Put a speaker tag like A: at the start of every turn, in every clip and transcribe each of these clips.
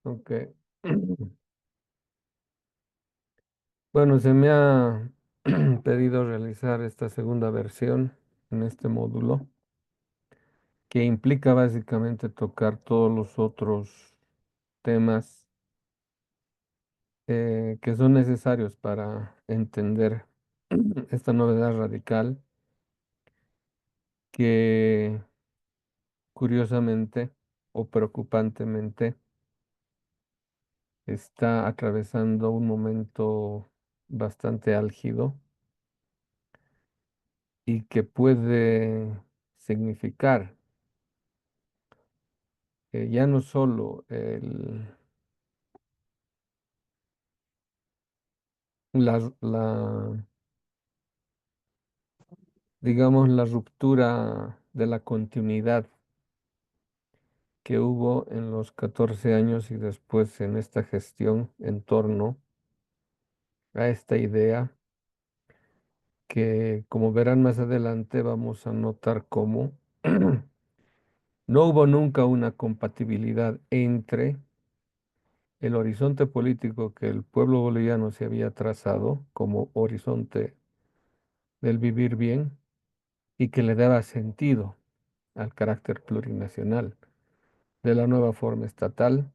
A: Ok. Bueno, se me ha pedido realizar esta segunda versión en este módulo, que implica básicamente tocar todos los otros temas que son necesarios para entender esta novedad radical que curiosamente o preocupantemente está atravesando un momento bastante álgido y que puede significar ya no solo la, digamos, la ruptura de la continuidad que hubo en los 14 años y después en esta gestión en torno a esta idea que, como verán más adelante, vamos a notar cómo no hubo nunca una compatibilidad entre el horizonte político que el pueblo boliviano se había trazado como horizonte del vivir bien y que le daba sentido al carácter plurinacional de la nueva forma estatal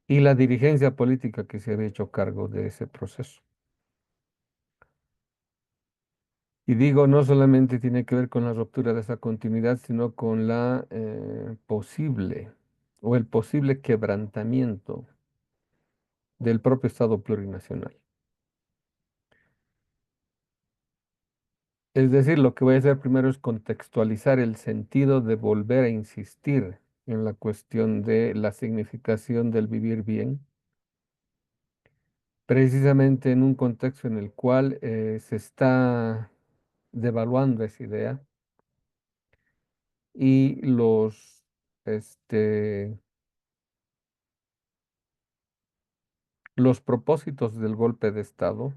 A: y la dirigencia política que se había hecho cargo de ese proceso. Y digo, no solamente tiene que ver con la ruptura de esa continuidad, sino con la posible o el posible quebrantamiento del propio Estado plurinacional. Es decir, lo que voy a hacer primero es contextualizar el sentido de volver a insistir en la cuestión de la significación del vivir bien, precisamente en un contexto en el cual se está devaluando esa idea y este, los propósitos del golpe de Estado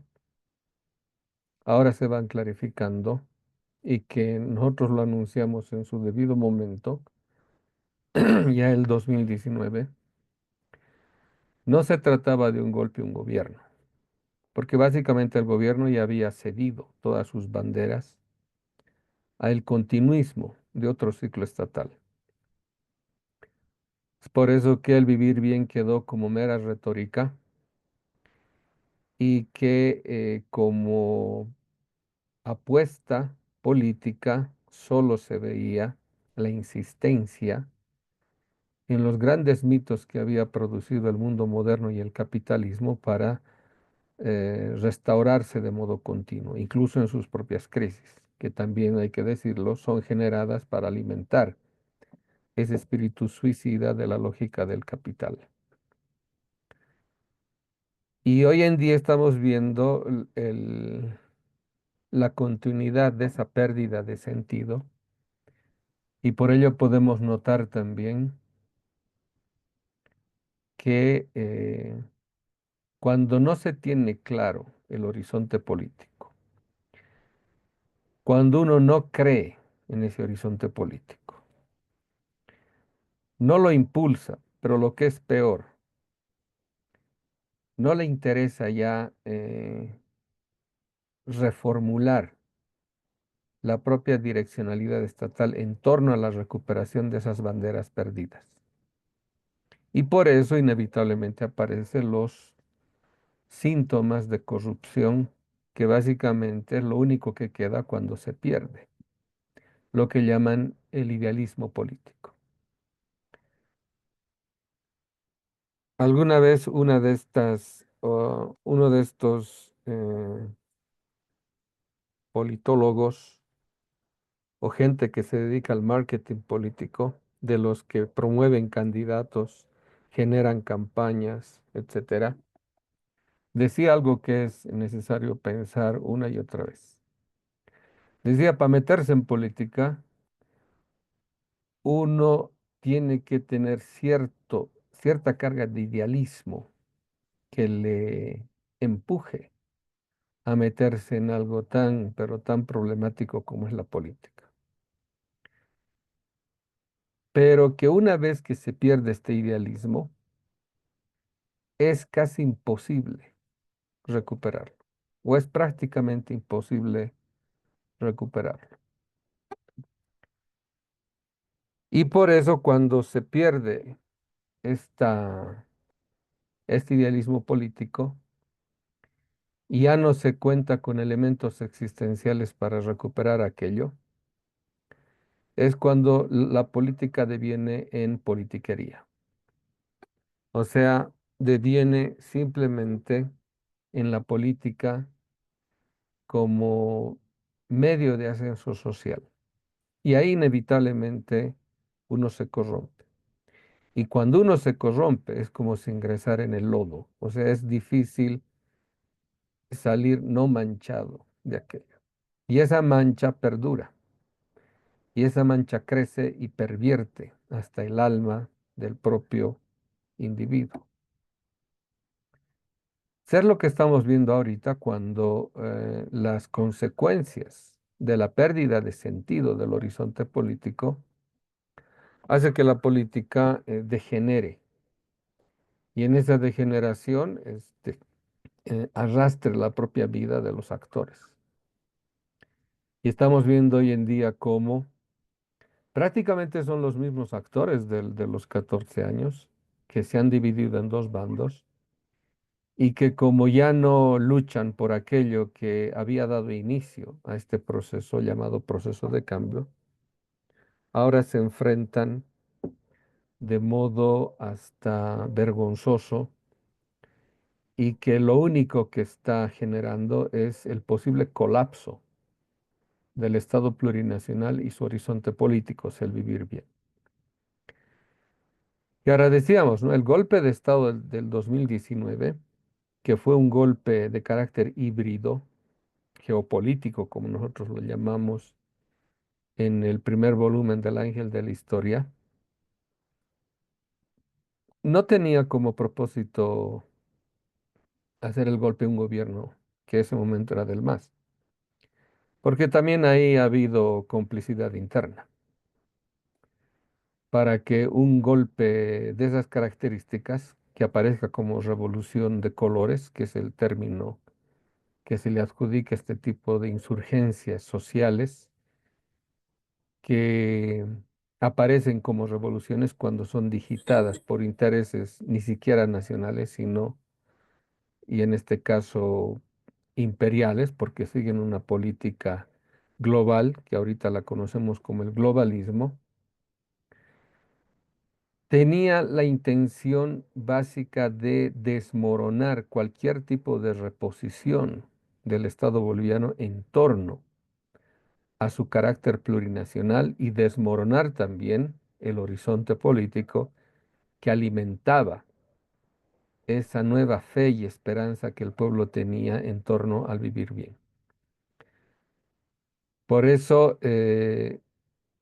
A: ahora se van clarificando y que nosotros lo anunciamos en su debido momento, ya el 2019. No se trataba de un golpe a un gobierno, porque básicamente el gobierno ya había cedido todas sus banderas al continuismo de otro ciclo estatal. Es por eso que el vivir bien quedó como mera retórica y que como apuesta política solo se veía la insistencia en los grandes mitos que había producido el mundo moderno y el capitalismo para restaurarse de modo continuo, incluso en sus propias crisis, que también hay que decirlo, son generadas para alimentar ese espíritu suicida de la lógica del capital. Y hoy en día estamos viendo la continuidad de esa pérdida de sentido y por ello podemos notar también que cuando no se tiene claro el horizonte político, cuando uno no cree en ese horizonte político, no lo impulsa, pero lo que es peor, no le interesa ya reformular la propia direccionalidad estatal en torno a la recuperación de esas banderas perdidas. Y por eso inevitablemente aparecen los síntomas de corrupción, que básicamente es lo único que queda cuando se pierde, lo que llaman el idealismo político. Alguna vez uno de estos politólogos o gente que se dedica al marketing político, de los que promueven candidatos, generan campañas, etcétera, decía algo que es necesario pensar una y otra vez. Decía, para meterse en política, uno tiene que tener cierta carga de idealismo que le empuje a meterse en algo tan, pero tan problemático como es la política. Pero que una vez que se pierde este idealismo, es casi imposible recuperarlo, o es prácticamente imposible recuperarlo. Y por eso cuando se pierde esta, este idealismo político y ya no se cuenta con elementos existenciales para recuperar aquello, es cuando la política deviene en politiquería. O sea, deviene simplemente en la política como medio de ascenso social. Y ahí inevitablemente uno se corrompe. Y cuando uno se corrompe es como si ingresara en el lodo. O sea, es difícil salir no manchado de aquello. Y esa mancha perdura. Y esa mancha crece y pervierte hasta el alma del propio individuo. Ser lo que estamos viendo ahorita cuando las consecuencias de la pérdida de sentido del horizonte político hace que la política degenere. Y en esa degeneración arrastre la propia vida de los actores. Y estamos viendo hoy en día cómo prácticamente son los mismos actores de los 14 años que se han dividido en dos bandos y que como ya no luchan por aquello que había dado inicio a este proceso llamado proceso de cambio, ahora se enfrentan de modo hasta vergonzoso y que lo único que está generando es el posible colapso del Estado plurinacional y su horizonte político, es el vivir bien. Y ahora decíamos, ¿no? El golpe de Estado del 2019, que fue un golpe de carácter híbrido, geopolítico, como nosotros lo llamamos en el primer volumen del Ángel de la Historia, no tenía como propósito hacer el golpe a un gobierno que en ese momento era del MAS, porque también ahí ha habido complicidad interna para que un golpe de esas características, que aparezca como revolución de colores, que es el término que se le adjudica a este tipo de insurgencias sociales, que aparecen como revoluciones cuando son digitadas por intereses ni siquiera nacionales, sino, y en este caso, imperiales, porque siguen una política global, que ahorita la conocemos como el globalismo, tenía la intención básica de desmoronar cualquier tipo de reposición del Estado boliviano en torno a su carácter plurinacional y desmoronar también el horizonte político que alimentaba esa nueva fe y esperanza que el pueblo tenía en torno al vivir bien. Por eso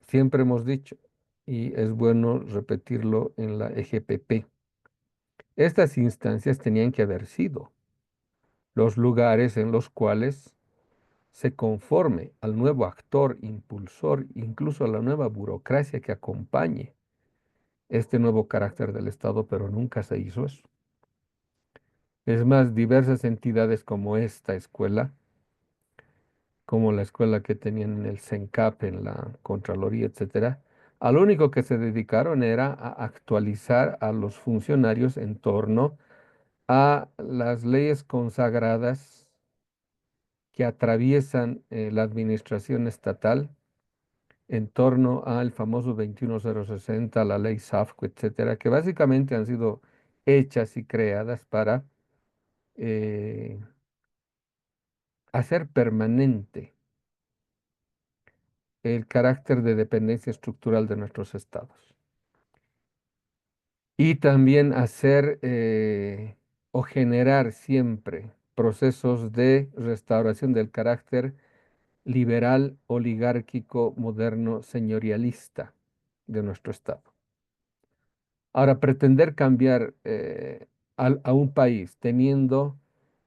A: siempre hemos dicho, y es bueno repetirlo en la EGPP, estas instancias tenían que haber sido los lugares en los cuales se conforme al nuevo actor, impulsor, incluso a la nueva burocracia que acompañe este nuevo carácter del Estado, pero nunca se hizo eso. Es más, diversas entidades como esta escuela, como la escuela que tenían en el CENCAP, en la Contraloría, etcétera, a lo único que se dedicaron era a actualizar a los funcionarios en torno a las leyes consagradas que atraviesan la administración estatal en torno al famoso 21060, la ley SAFCO, etcétera, que básicamente han sido hechas y creadas para eh, hacer permanente el carácter de dependencia estructural de nuestros estados y también hacer o generar siempre procesos de restauración del carácter liberal, oligárquico, moderno, señorialista de nuestro estado. Ahora, pretender cambiar a un país teniendo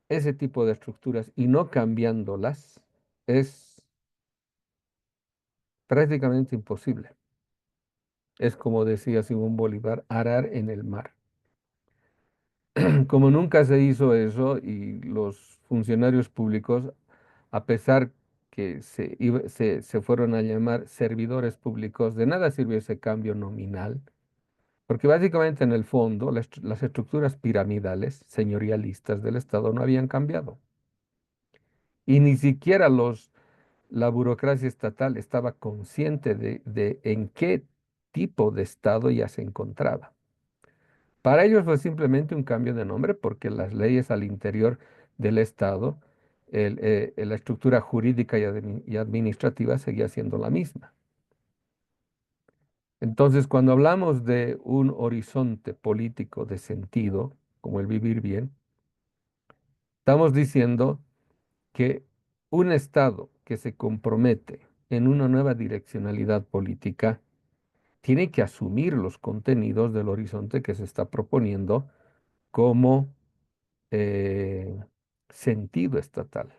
A: ese tipo de estructuras y no cambiándolas es prácticamente imposible. Es como decía Simón Bolívar, arar en el mar. Como nunca se hizo eso y los funcionarios públicos, a pesar que se fueron a llamar servidores públicos, de nada sirvió ese cambio nominal, porque básicamente en el fondo las estructuras piramidales señorialistas del Estado no habían cambiado. Y ni siquiera la burocracia estatal estaba consciente de en qué tipo de Estado ya se encontraba. Para ellos fue simplemente un cambio de nombre porque las leyes al interior del Estado, la estructura jurídica y administrativa seguía siendo la misma. Entonces, cuando hablamos de un horizonte político de sentido, como el vivir bien, estamos diciendo que un Estado que se compromete en una nueva direccionalidad política tiene que asumir los contenidos del horizonte que se está proponiendo como eh, sentido estatal.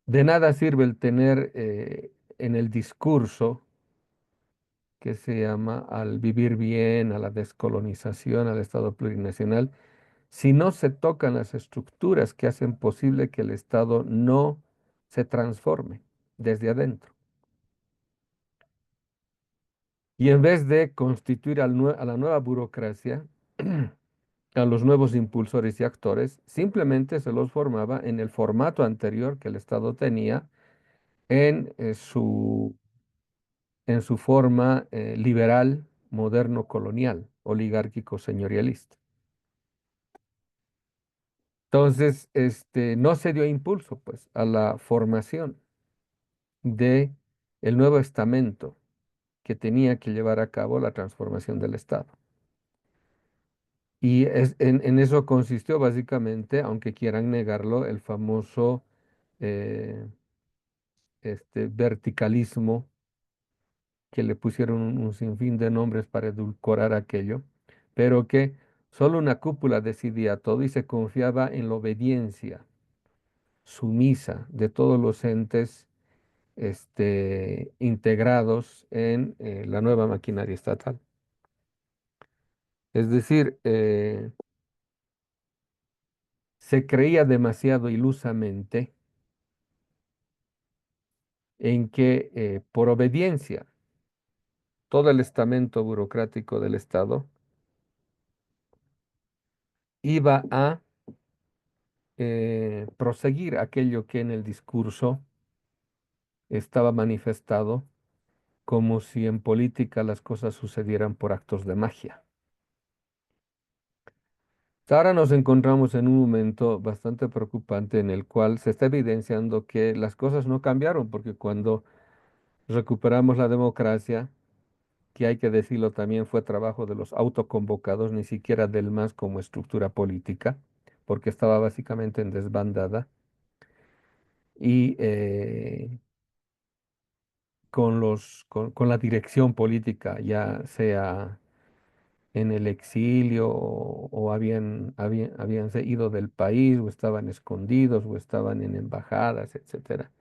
A: De nada sirve el tener en el discurso que se llama al vivir bien, a la descolonización, al Estado plurinacional, si no se tocan las estructuras que hacen posible que el Estado no se transforme desde adentro. Y en vez de constituir a la nueva burocracia, a los nuevos impulsores y actores, simplemente se los formaba en el formato anterior que el Estado tenía en su forma liberal, moderno, colonial, oligárquico, señorialista. Entonces, no se dio impulso, pues, a la formación de el nuevo estamento que tenía que llevar a cabo la transformación del Estado. Y en eso consistió básicamente, aunque quieran negarlo, el famoso eh, verticalismo que le pusieron un sinfín de nombres para edulcorar aquello, pero que solo una cúpula decidía todo y se confiaba en la obediencia sumisa de todos los entes integrados en la nueva maquinaria estatal. Es decir, se creía demasiado ilusamente en que por obediencia todo el estamento burocrático del Estado iba a proseguir aquello que en el discurso estaba manifestado como si en política las cosas sucedieran por actos de magia. Ahora nos encontramos en un momento bastante preocupante en el cual se está evidenciando que las cosas no cambiaron, porque cuando recuperamos la democracia, que hay que decirlo también fue trabajo de los autoconvocados, ni siquiera del MAS como estructura política, porque estaba básicamente en desbandada, y con la dirección política, ya sea en el exilio o habían se ido del país o estaban escondidos o estaban en embajadas, etcétera.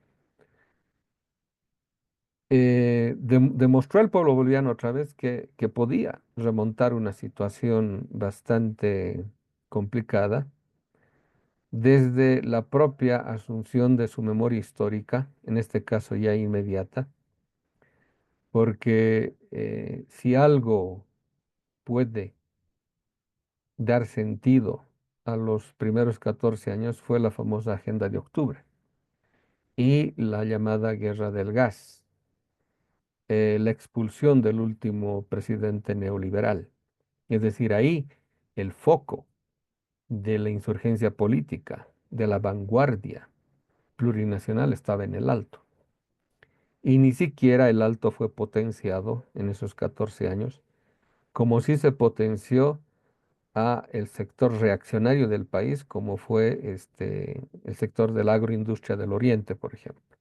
A: Demostró el pueblo boliviano otra vez que podía remontar una situación bastante complicada desde la propia asunción de su memoria histórica, en este caso ya inmediata, porque si algo puede dar sentido a los primeros 14 años fue la famosa Agenda de Octubre y la llamada Guerra del Gas, la expulsión del último presidente neoliberal. Es decir, ahí el foco de la insurgencia política, de la vanguardia plurinacional estaba en el Alto. Y ni siquiera el Alto fue potenciado en esos 14 años, como sí se potenció a el sector reaccionario del país, como fue el sector de la agroindustria del Oriente, por ejemplo.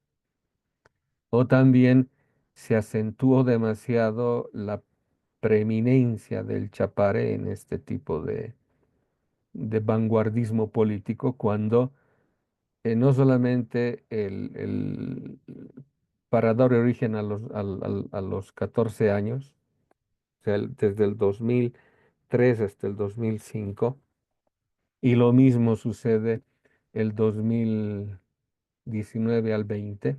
A: O también se acentuó demasiado la preeminencia del Chapare en este tipo de vanguardismo político, cuando no solamente para dar origen a los 14 años, o sea, desde el 2000 2003 hasta el 2005, y lo mismo sucede el 2019 al 20.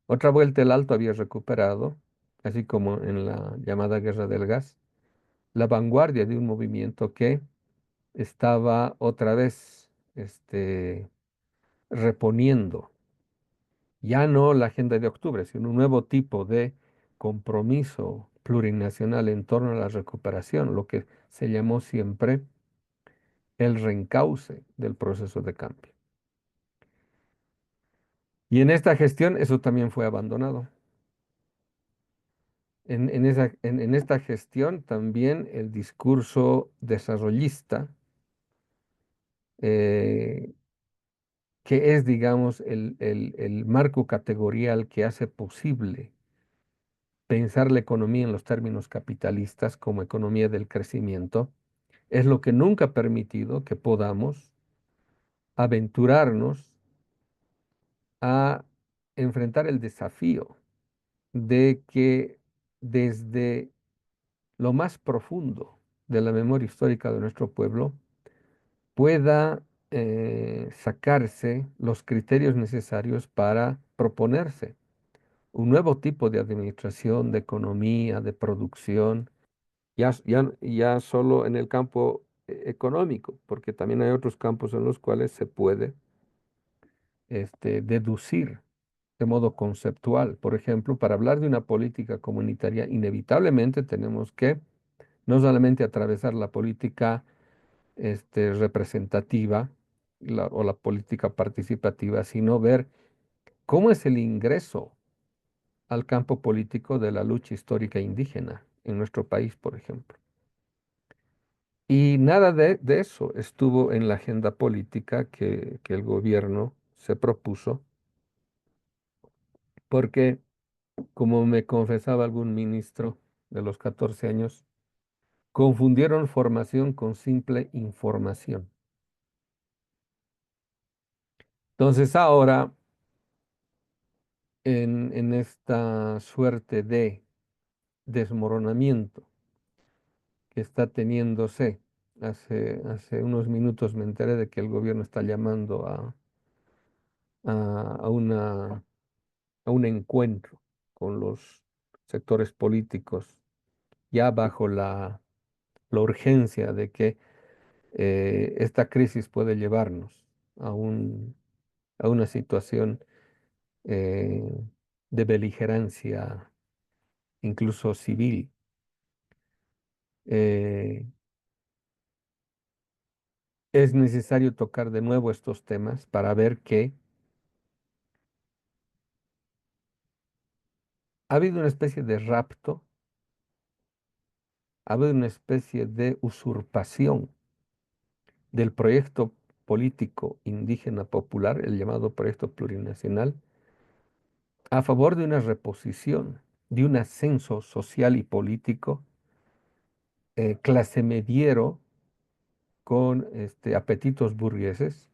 A: Otra vuelta el Alto había recuperado, así como en la llamada Guerra del Gas, la vanguardia de un movimiento que estaba otra vez reponiendo, ya no la Agenda de Octubre, sino un nuevo tipo de compromiso plurinacional en torno a la recuperación, lo que se llamó siempre el reencauce del proceso de cambio. Y en esta gestión eso también fue abandonado. En esta gestión también el discurso desarrollista, eh, que es, digamos, el marco categorial que hace posible pensar la economía en los términos capitalistas como economía del crecimiento, es lo que nunca ha permitido que podamos aventurarnos a enfrentar el desafío de que desde lo más profundo de la memoria histórica de nuestro pueblo pueda sacarse los criterios necesarios para proponerse un nuevo tipo de administración, de economía, de producción, ya solo en el campo económico, porque también hay otros campos en los cuales se puede deducir de modo conceptual. Por ejemplo, para hablar de una política comunitaria, inevitablemente tenemos que no solamente atravesar la política representativa o la política participativa, sino ver cómo es el ingreso al campo político de la lucha histórica indígena en nuestro país, por ejemplo. Y nada de eso estuvo en la agenda política que el gobierno se propuso, porque, como me confesaba algún ministro de los 14 años, confundieron formación con simple información. Entonces ahora, en esta suerte de desmoronamiento que está teniéndose, hace unos minutos me enteré de que el gobierno está llamando a a un encuentro con los sectores políticos, ya bajo la urgencia de que esta crisis puede llevarnos a a una situación eh, de beligerancia, incluso civil. Eh, es necesario tocar de nuevo estos temas para ver que ha habido una especie de rapto, ha habido una especie de usurpación del proyecto político indígena popular, el llamado proyecto plurinacional, a favor de una reposición, de un ascenso social y político, clase mediero con apetitos burgueses,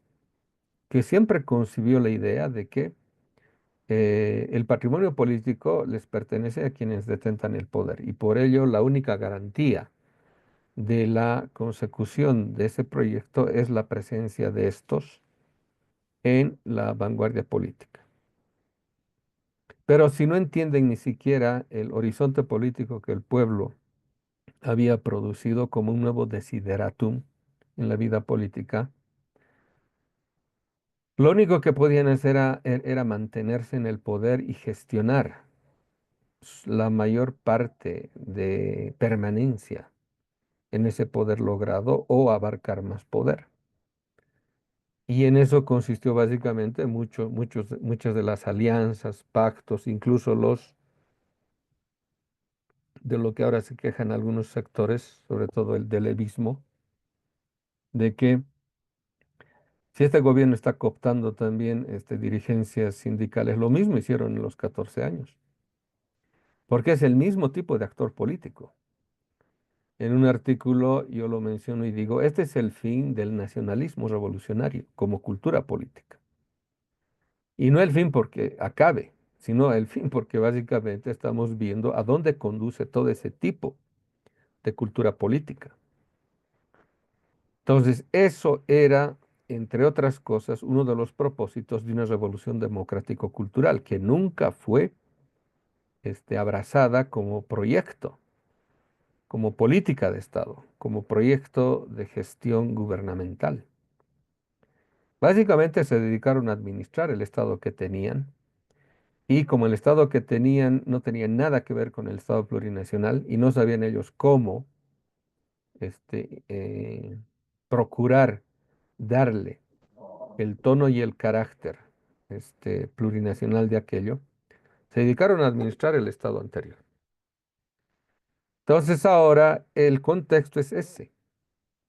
A: que siempre concibió la idea de que el patrimonio político les pertenece a quienes detentan el poder y por ello la única garantía de la consecución de ese proyecto es la presencia de estos en la vanguardia política. Pero si no entienden ni siquiera el horizonte político que el pueblo había producido como un nuevo desideratum en la vida política, lo único que podían hacer era mantenerse en el poder y gestionar la mayor parte de permanencia en ese poder logrado o abarcar más poder. Y en eso consistió básicamente muchas de las alianzas, pactos, incluso los de lo que ahora se quejan algunos sectores, sobre todo el del levismo, de que si este gobierno está cooptando también dirigencias sindicales, lo mismo hicieron en los 14 años, porque es el mismo tipo de actor político. En un artículo yo lo menciono y digo, este es el fin del nacionalismo revolucionario como cultura política. Y no el fin porque acabe, sino el fin porque básicamente estamos viendo a dónde conduce todo ese tipo de cultura política. Entonces, eso era, entre otras cosas, uno de los propósitos de una revolución democrático-cultural que nunca fue abrazada como proyecto, como política de Estado, como proyecto de gestión gubernamental. Básicamente se dedicaron a administrar el Estado que tenían y como el Estado que tenían no tenía nada que ver con el Estado plurinacional y no sabían ellos cómo este, eh, procurar darle el tono y el carácter plurinacional de aquello, se dedicaron a administrar el Estado anterior. Entonces ahora el contexto es ese,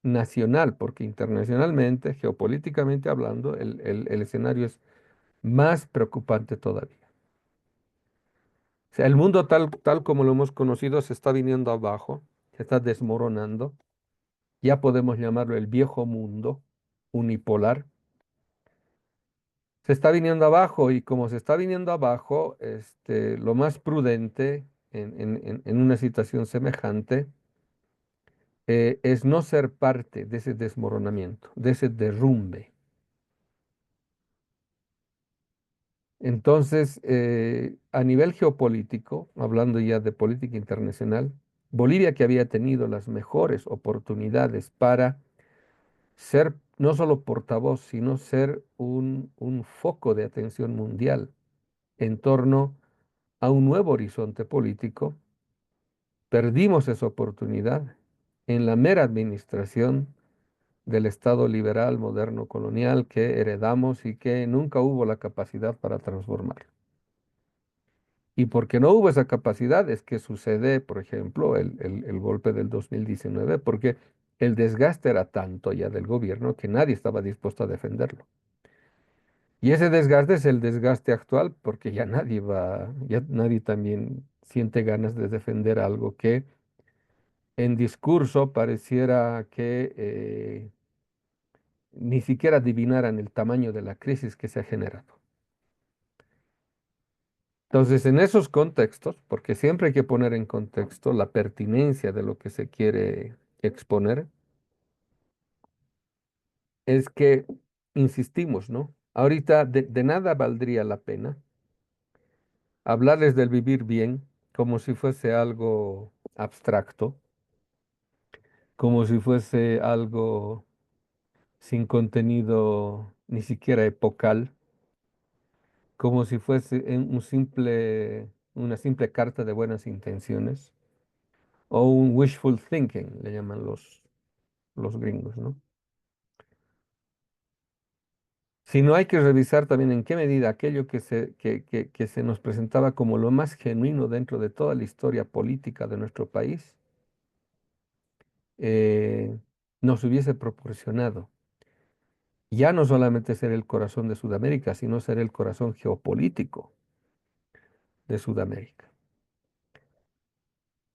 A: nacional, porque internacionalmente, geopolíticamente hablando, el escenario es más preocupante todavía. O sea, el mundo tal como lo hemos conocido se está viniendo abajo, se está desmoronando. Ya podemos llamarlo el viejo mundo unipolar. Se está viniendo abajo y como se está viniendo abajo, lo más prudente en una situación semejante es no ser parte de ese desmoronamiento, de ese derrumbe. Entonces, a nivel geopolítico, hablando ya de política internacional, Bolivia que había tenido las mejores oportunidades para ser no solo portavoz, sino ser un foco de atención mundial en torno a un nuevo horizonte político, perdimos esa oportunidad en la mera administración del Estado liberal moderno colonial que heredamos y que nunca hubo la capacidad para transformar. Y porque no hubo esa capacidad es que sucede, por ejemplo, el golpe del 2019, porque el desgaste era tanto ya del gobierno que nadie estaba dispuesto a defenderlo. Y ese desgaste es el desgaste actual porque ya nadie también siente ganas de defender algo que en discurso pareciera que ni siquiera adivinaran el tamaño de la crisis que se ha generado. Entonces, en esos contextos, porque siempre hay que poner en contexto la pertinencia de lo que se quiere exponer, es que, insistimos, ¿no? Ahorita de nada valdría la pena hablarles del vivir bien como si fuese algo abstracto, como si fuese algo sin contenido ni siquiera epocal, como si fuese una simple carta de buenas intenciones o un wishful thinking, le llaman los gringos, ¿no? Sino hay que revisar también en qué medida aquello que se nos presentaba como lo más genuino dentro de toda la historia política de nuestro país, eh, nos hubiese proporcionado ya no solamente ser el corazón de Sudamérica, sino ser el corazón geopolítico de Sudamérica.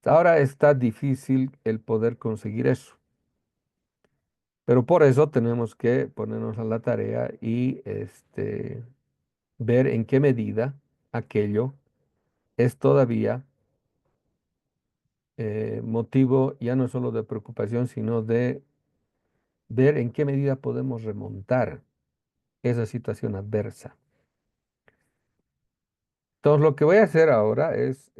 A: Ahora está difícil el poder conseguir eso, pero por eso tenemos que ponernos a la tarea y ver en qué medida aquello es todavía motivo ya no solo de preocupación, sino de ver en qué medida podemos remontar esa situación adversa. Entonces, lo que voy a hacer ahora es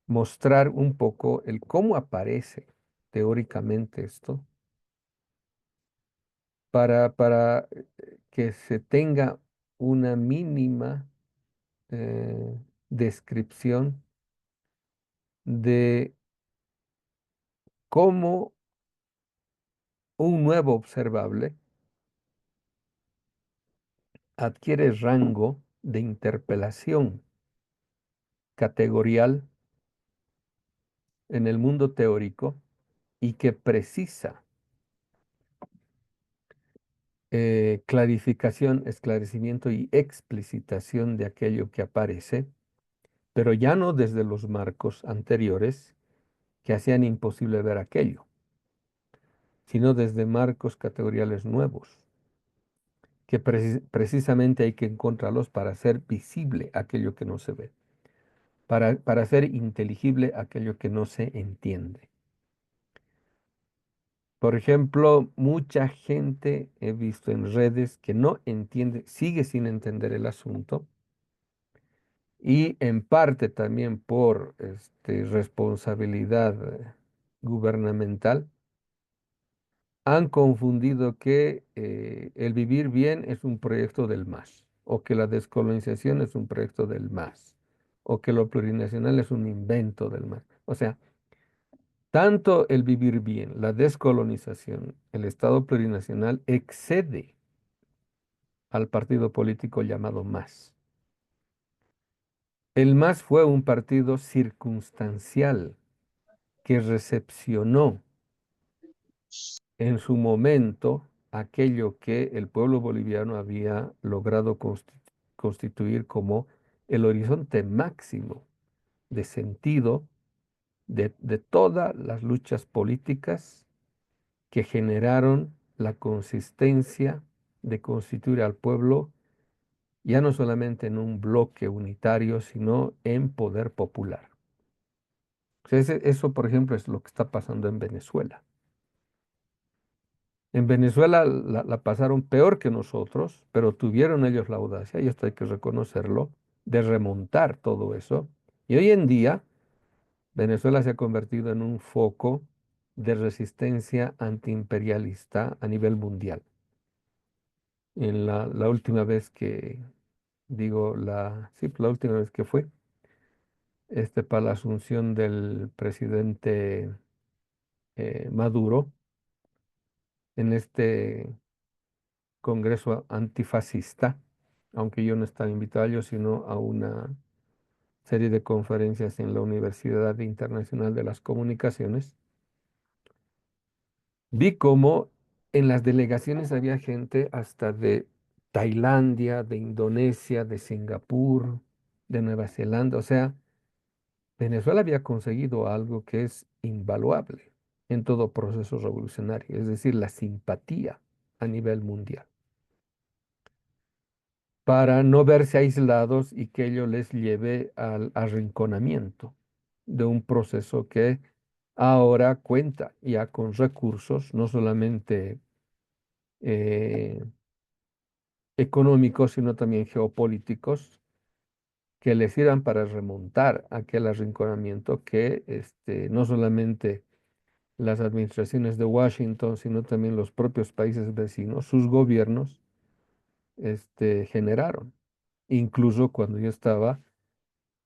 A: mostrar un poco el cómo aparece teóricamente esto para que se tenga una mínima descripción de cómo un nuevo observable adquiere rango de interpelación categorial en el mundo teórico y que precisa clarificación, esclarecimiento y explicitación de aquello que aparece, pero ya no desde los marcos anteriores que hacían imposible ver aquello, sino desde marcos categoriales nuevos, que precisamente hay que encontrarlos para hacer visible aquello que no se ve. para hacer inteligible aquello que no se entiende. Por ejemplo, mucha gente he visto en redes que no entiende, sigue sin entender el asunto y en parte también por responsabilidad gubernamental, han confundido que el vivir bien es un proyecto del MAS, o que la descolonización es un proyecto del MAS, o que lo plurinacional es un invento del MAS. O sea, tanto el vivir bien, la descolonización, el Estado plurinacional excede al partido político llamado MAS. El MAS fue un partido circunstancial que recepcionó en su momento aquello que el pueblo boliviano había logrado constituir como el horizonte máximo de sentido de todas las luchas políticas que generaron la consistencia de constituir al pueblo ya no solamente en un bloque unitario, sino en poder popular. O sea, eso, por ejemplo, es lo que está pasando en Venezuela. En Venezuela la pasaron peor que nosotros, pero tuvieron ellos la audacia, y esto hay que reconocerlo, de remontar todo eso. Y hoy en día, Venezuela se ha convertido en un foco de resistencia antiimperialista a nivel mundial. En la última vez que, digo, sí, la última vez que fue, para la asunción del presidente Maduro en este congreso antifascista, aunque yo no estaba invitado a ello, sino a una serie de conferencias en la Universidad Internacional de las Comunicaciones, vi cómo en las delegaciones había gente hasta de Tailandia, de Indonesia, de Singapur, de Nueva Zelanda. O sea, Venezuela había conseguido algo que es invaluable en todo proceso revolucionario, es decir, la simpatía a nivel mundial, para no verse aislados y que ello les lleve al arrinconamiento de un proceso que ahora cuenta ya con recursos, no solamente eh, económicos, sino también geopolíticos, que les sirvan para remontar aquel arrinconamiento que no solamente las administraciones de Washington, sino también los propios países vecinos, sus gobiernos, generaron. Incluso cuando yo estaba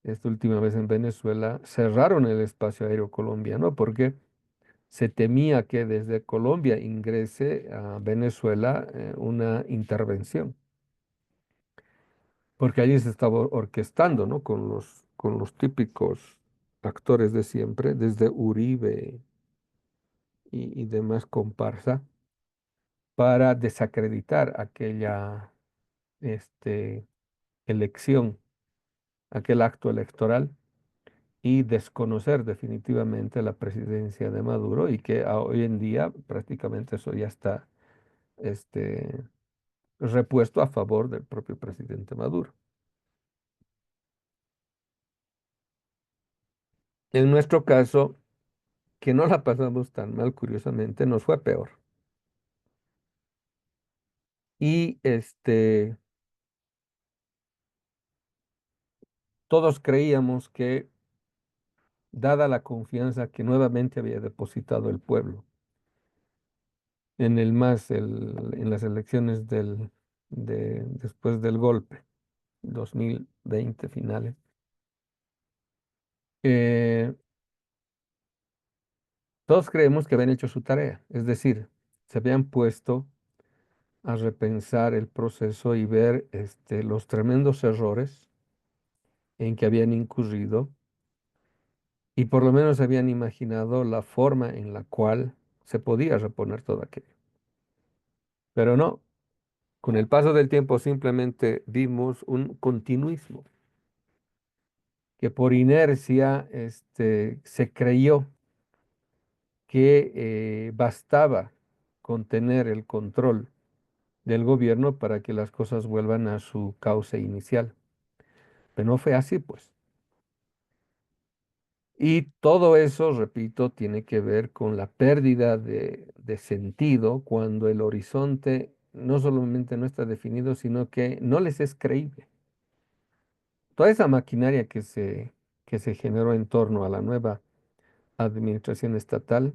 A: esta última vez en Venezuela, cerraron el espacio aéreo colombiano porque se temía que desde Colombia ingrese a Venezuela una intervención, porque allí se estaba orquestando, ¿no? Con los típicos actores de siempre, desde Uribe y demás comparsa, para desacreditar aquella elección, aquel acto electoral y desconocer definitivamente la presidencia de Maduro y que hoy en día prácticamente eso ya está este, repuesto a favor del propio presidente Maduro. En nuestro caso, que no la pasamos tan mal, curiosamente, nos fue peor. Y todos creíamos que, dada la confianza que nuevamente había depositado el pueblo en el MAS, en las elecciones después del golpe, 2020 finales, eh, todos creemos que habían hecho su tarea, es decir, se habían puesto a repensar el proceso y ver los tremendos errores en que habían incurrido y por lo menos habían imaginado la forma en la cual se podía reponer todo aquello. Pero no, con el paso del tiempo simplemente vimos un continuismo que por inercia se creyó que bastaba con tener el control del gobierno para que las cosas vuelvan a su cauce inicial. Pero no fue así, pues. Y todo eso, repito, tiene que ver con la pérdida de sentido cuando el horizonte no solamente no está definido, sino que no les es creíble. Toda esa maquinaria que se generó en torno a la nueva administración estatal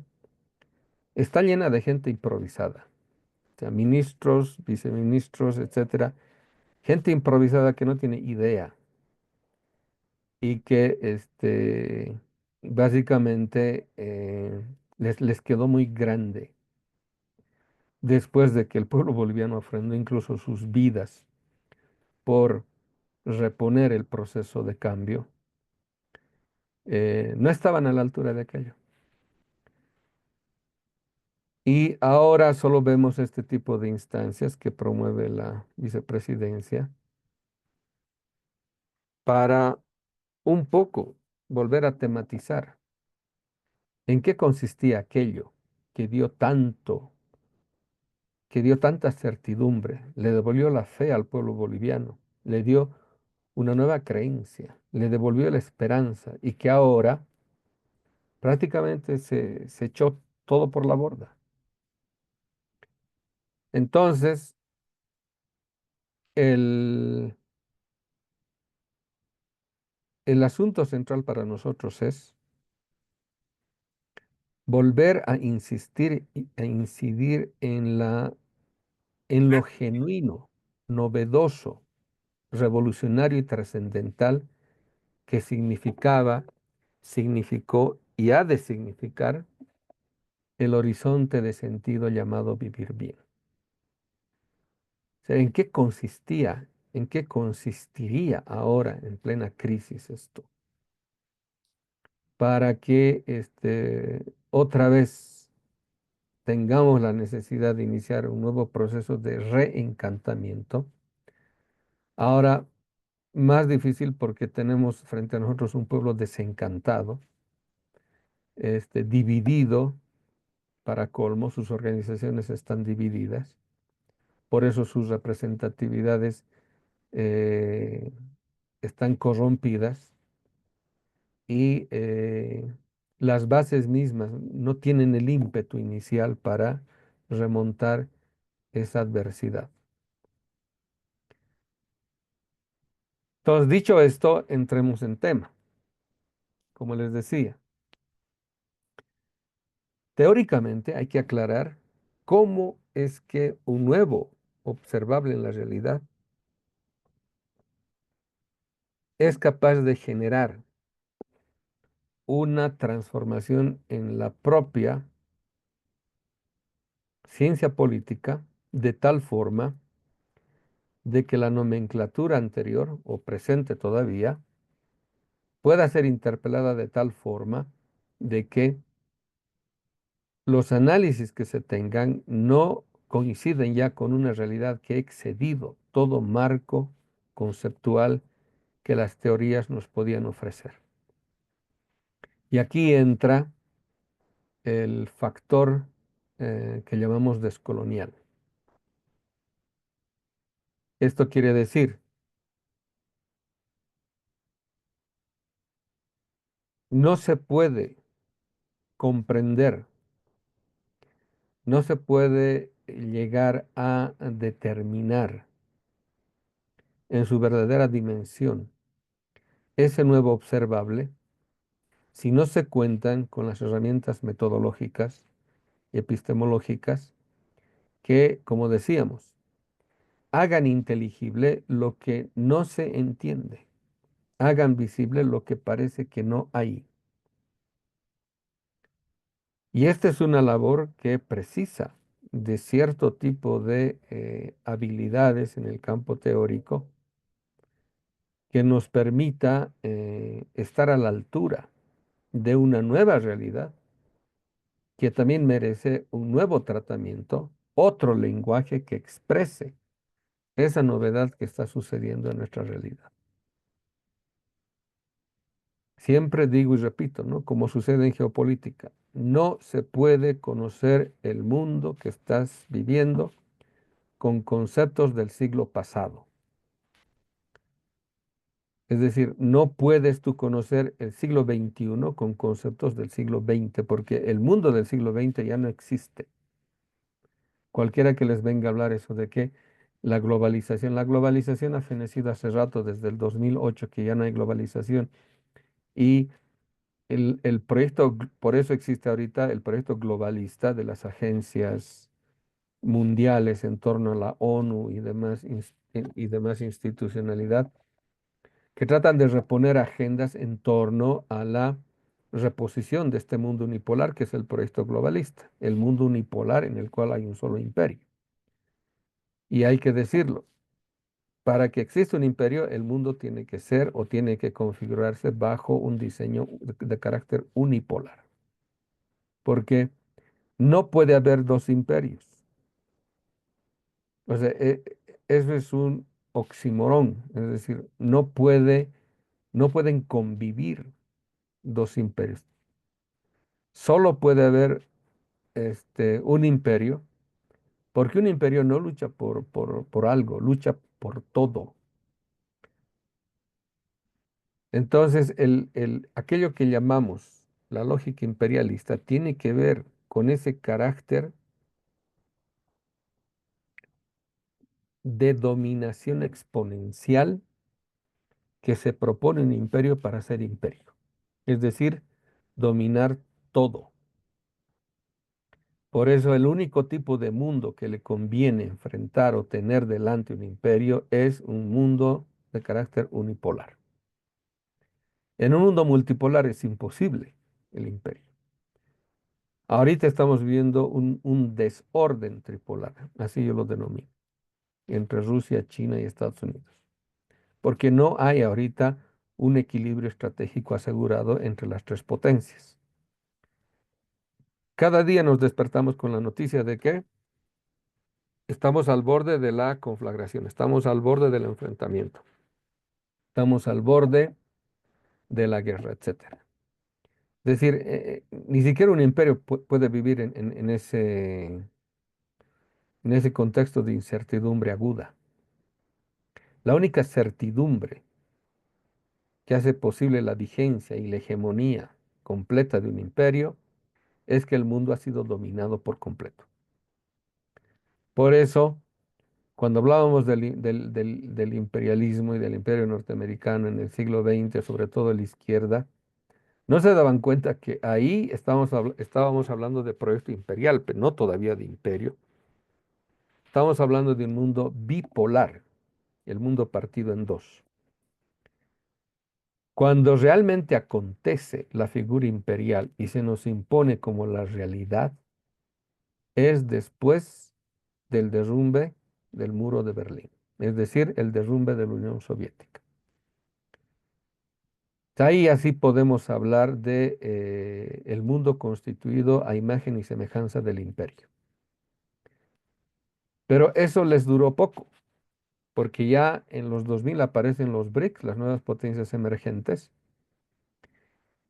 A: está llena de gente improvisada, o sea, ministros, viceministros, etcétera, gente improvisada que no tiene idea y que básicamente les quedó muy grande después de que el pueblo boliviano ofrendó incluso sus vidas por reponer el proceso de cambio, no estaban a la altura de aquello. Y ahora solo vemos este tipo de instancias que promueve la vicepresidencia para un poco volver a tematizar en qué consistía aquello que dio tanto, que dio tanta certidumbre, le devolvió la fe al pueblo boliviano, le dio una nueva creencia, le devolvió la esperanza y que ahora prácticamente se echó todo por la borda. Entonces, el, el asunto central para nosotros es volver a insistir e incidir en lo genuino, novedoso, revolucionario y trascendental que significó y ha de significar el horizonte de sentido llamado vivir bien. O sea, ¿en qué consistía, en qué consistiría ahora en plena crisis esto? Para que otra vez tengamos la necesidad de iniciar un nuevo proceso de reencantamiento. Ahora, más difícil porque tenemos frente a nosotros un pueblo desencantado, dividido, para colmo, sus organizaciones están divididas, por eso sus representatividades eh, están corrompidas y las bases mismas no tienen el ímpetu inicial para remontar esa adversidad. Entonces, dicho esto, entremos en tema. Como les decía, teóricamente hay que aclarar cómo es que un nuevo observable en la realidad es capaz de generar una transformación en la propia ciencia política de tal forma de que la nomenclatura anterior o presente todavía pueda ser interpelada de tal forma de que los análisis que se tengan no coinciden ya con una realidad que ha excedido todo marco conceptual que las teorías nos podían ofrecer. Y aquí entra el factor que llamamos descolonial. Esto quiere decir, no se puede comprender, no se puede llegar a determinar en su verdadera dimensión ese nuevo observable si no se cuentan con las herramientas metodológicas y epistemológicas que, como decíamos, hagan inteligible lo que no se entiende, hagan visible lo que parece que no hay. Y esta es una labor que precisa de cierto tipo de habilidades en el campo teórico que nos permita estar a la altura de una nueva realidad que también merece un nuevo tratamiento, otro lenguaje que exprese esa novedad que está sucediendo en nuestra realidad. Siempre digo y repito, ¿no? Como sucede en geopolítica, no se puede conocer el mundo que estás viviendo con conceptos del siglo pasado. Es decir, no puedes tú conocer el siglo XXI con conceptos del siglo XX, porque el mundo del siglo XX ya no existe. Cualquiera que les venga a hablar eso de que la globalización ha fenecido hace rato, desde el 2008, que ya no hay globalización. Y el proyecto, por eso existe ahorita el proyecto globalista de las agencias mundiales en torno a la ONU y demás, y demás institucionalidad, que tratan de reponer agendas en torno a la reposición de este mundo unipolar, que es el proyecto globalista, el mundo unipolar en el cual hay un solo imperio. Y hay que decirlo, para que exista un imperio, el mundo tiene que ser o tiene que configurarse bajo un diseño de carácter unipolar, porque no puede haber dos imperios. O sea, eso es un oxímoron, es decir, no pueden convivir dos imperios. Solo puede haber un imperio, porque un imperio no lucha por algo, lucha por todo. Entonces, aquello que llamamos la lógica imperialista tiene que ver con ese carácter de dominación exponencial que se propone un imperio para ser imperio. Es decir, dominar todo. Por eso el único tipo de mundo que le conviene enfrentar o tener delante un imperio es un mundo de carácter unipolar. En un mundo multipolar es imposible el imperio. Ahorita estamos viendo un desorden tripolar, así yo lo denomino, entre Rusia, China y Estados Unidos, porque no hay ahorita un equilibrio estratégico asegurado entre las tres potencias. Cada día nos despertamos con la noticia de que estamos al borde de la conflagración, estamos al borde del enfrentamiento, estamos al borde de la guerra, etcétera. Es decir, ni siquiera un imperio puede vivir en ese contexto de incertidumbre aguda. La única certidumbre que hace posible la vigencia y la hegemonía completa de un imperio es que el mundo ha sido dominado por completo. Por eso, cuando hablábamos del imperialismo y del imperio norteamericano en el siglo XX, sobre todo la izquierda, no se daban cuenta que ahí estábamos hablando de proyecto imperial, pero no todavía de imperio. Estamos hablando de un mundo bipolar, el mundo partido en dos. Cuando realmente acontece la figura imperial y se nos impone como la realidad, es después del derrumbe del muro de Berlín, es decir, el derrumbe de la Unión Soviética. Ahí así podemos hablar de el mundo constituido a imagen y semejanza del imperio. Pero eso les duró poco, porque ya en los 2000 aparecen los BRICS, las nuevas potencias emergentes,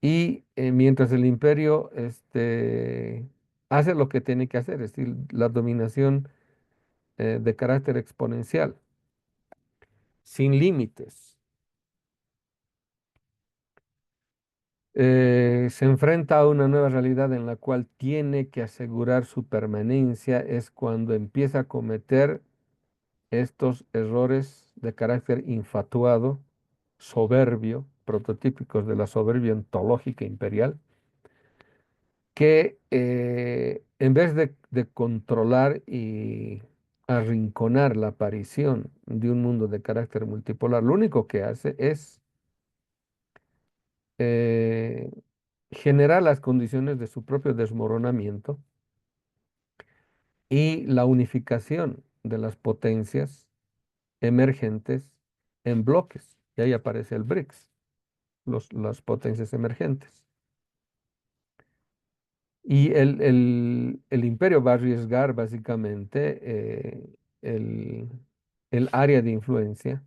A: y mientras el imperio hace lo que tiene que hacer, es decir, la dominación de carácter exponencial, sin límites, se enfrenta a una nueva realidad en la cual tiene que asegurar su permanencia, es cuando empieza a cometer estos errores de carácter infatuado, soberbio, prototípicos de la soberbia ontológica imperial, que en vez de controlar y arrinconar la aparición de un mundo de carácter multipolar, lo único que hace es eh, generar las condiciones de su propio desmoronamiento y la unificación de las potencias emergentes en bloques. Y ahí aparece el BRICS, las potencias emergentes. Y el imperio va a arriesgar básicamente el, el área de influencia,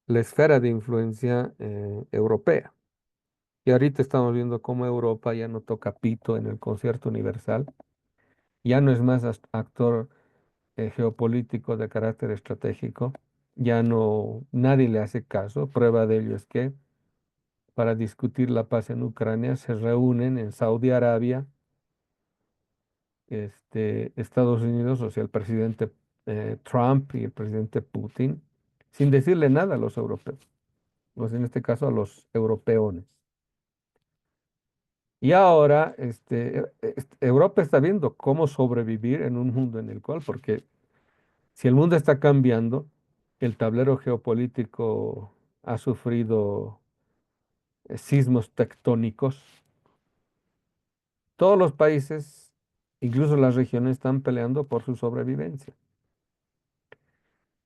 A: la esfera de influencia europea. Y ahorita estamos viendo cómo Europa ya no toca pito en el concierto universal, ya no es más actor geopolítico de carácter estratégico, ya no, nadie le hace caso. Prueba de ello es que para discutir la paz en Ucrania se reúnen en Saudi Arabia, Estados Unidos, o sea, el presidente Trump y el presidente Putin, sin decirle nada a los europeos, pues en este caso a los europeones. Y ahora Europa está viendo cómo sobrevivir en un mundo en el cual, porque si el mundo está cambiando, el tablero geopolítico ha sufrido sismos tectónicos. Todos los países, incluso las regiones, están peleando por su sobrevivencia.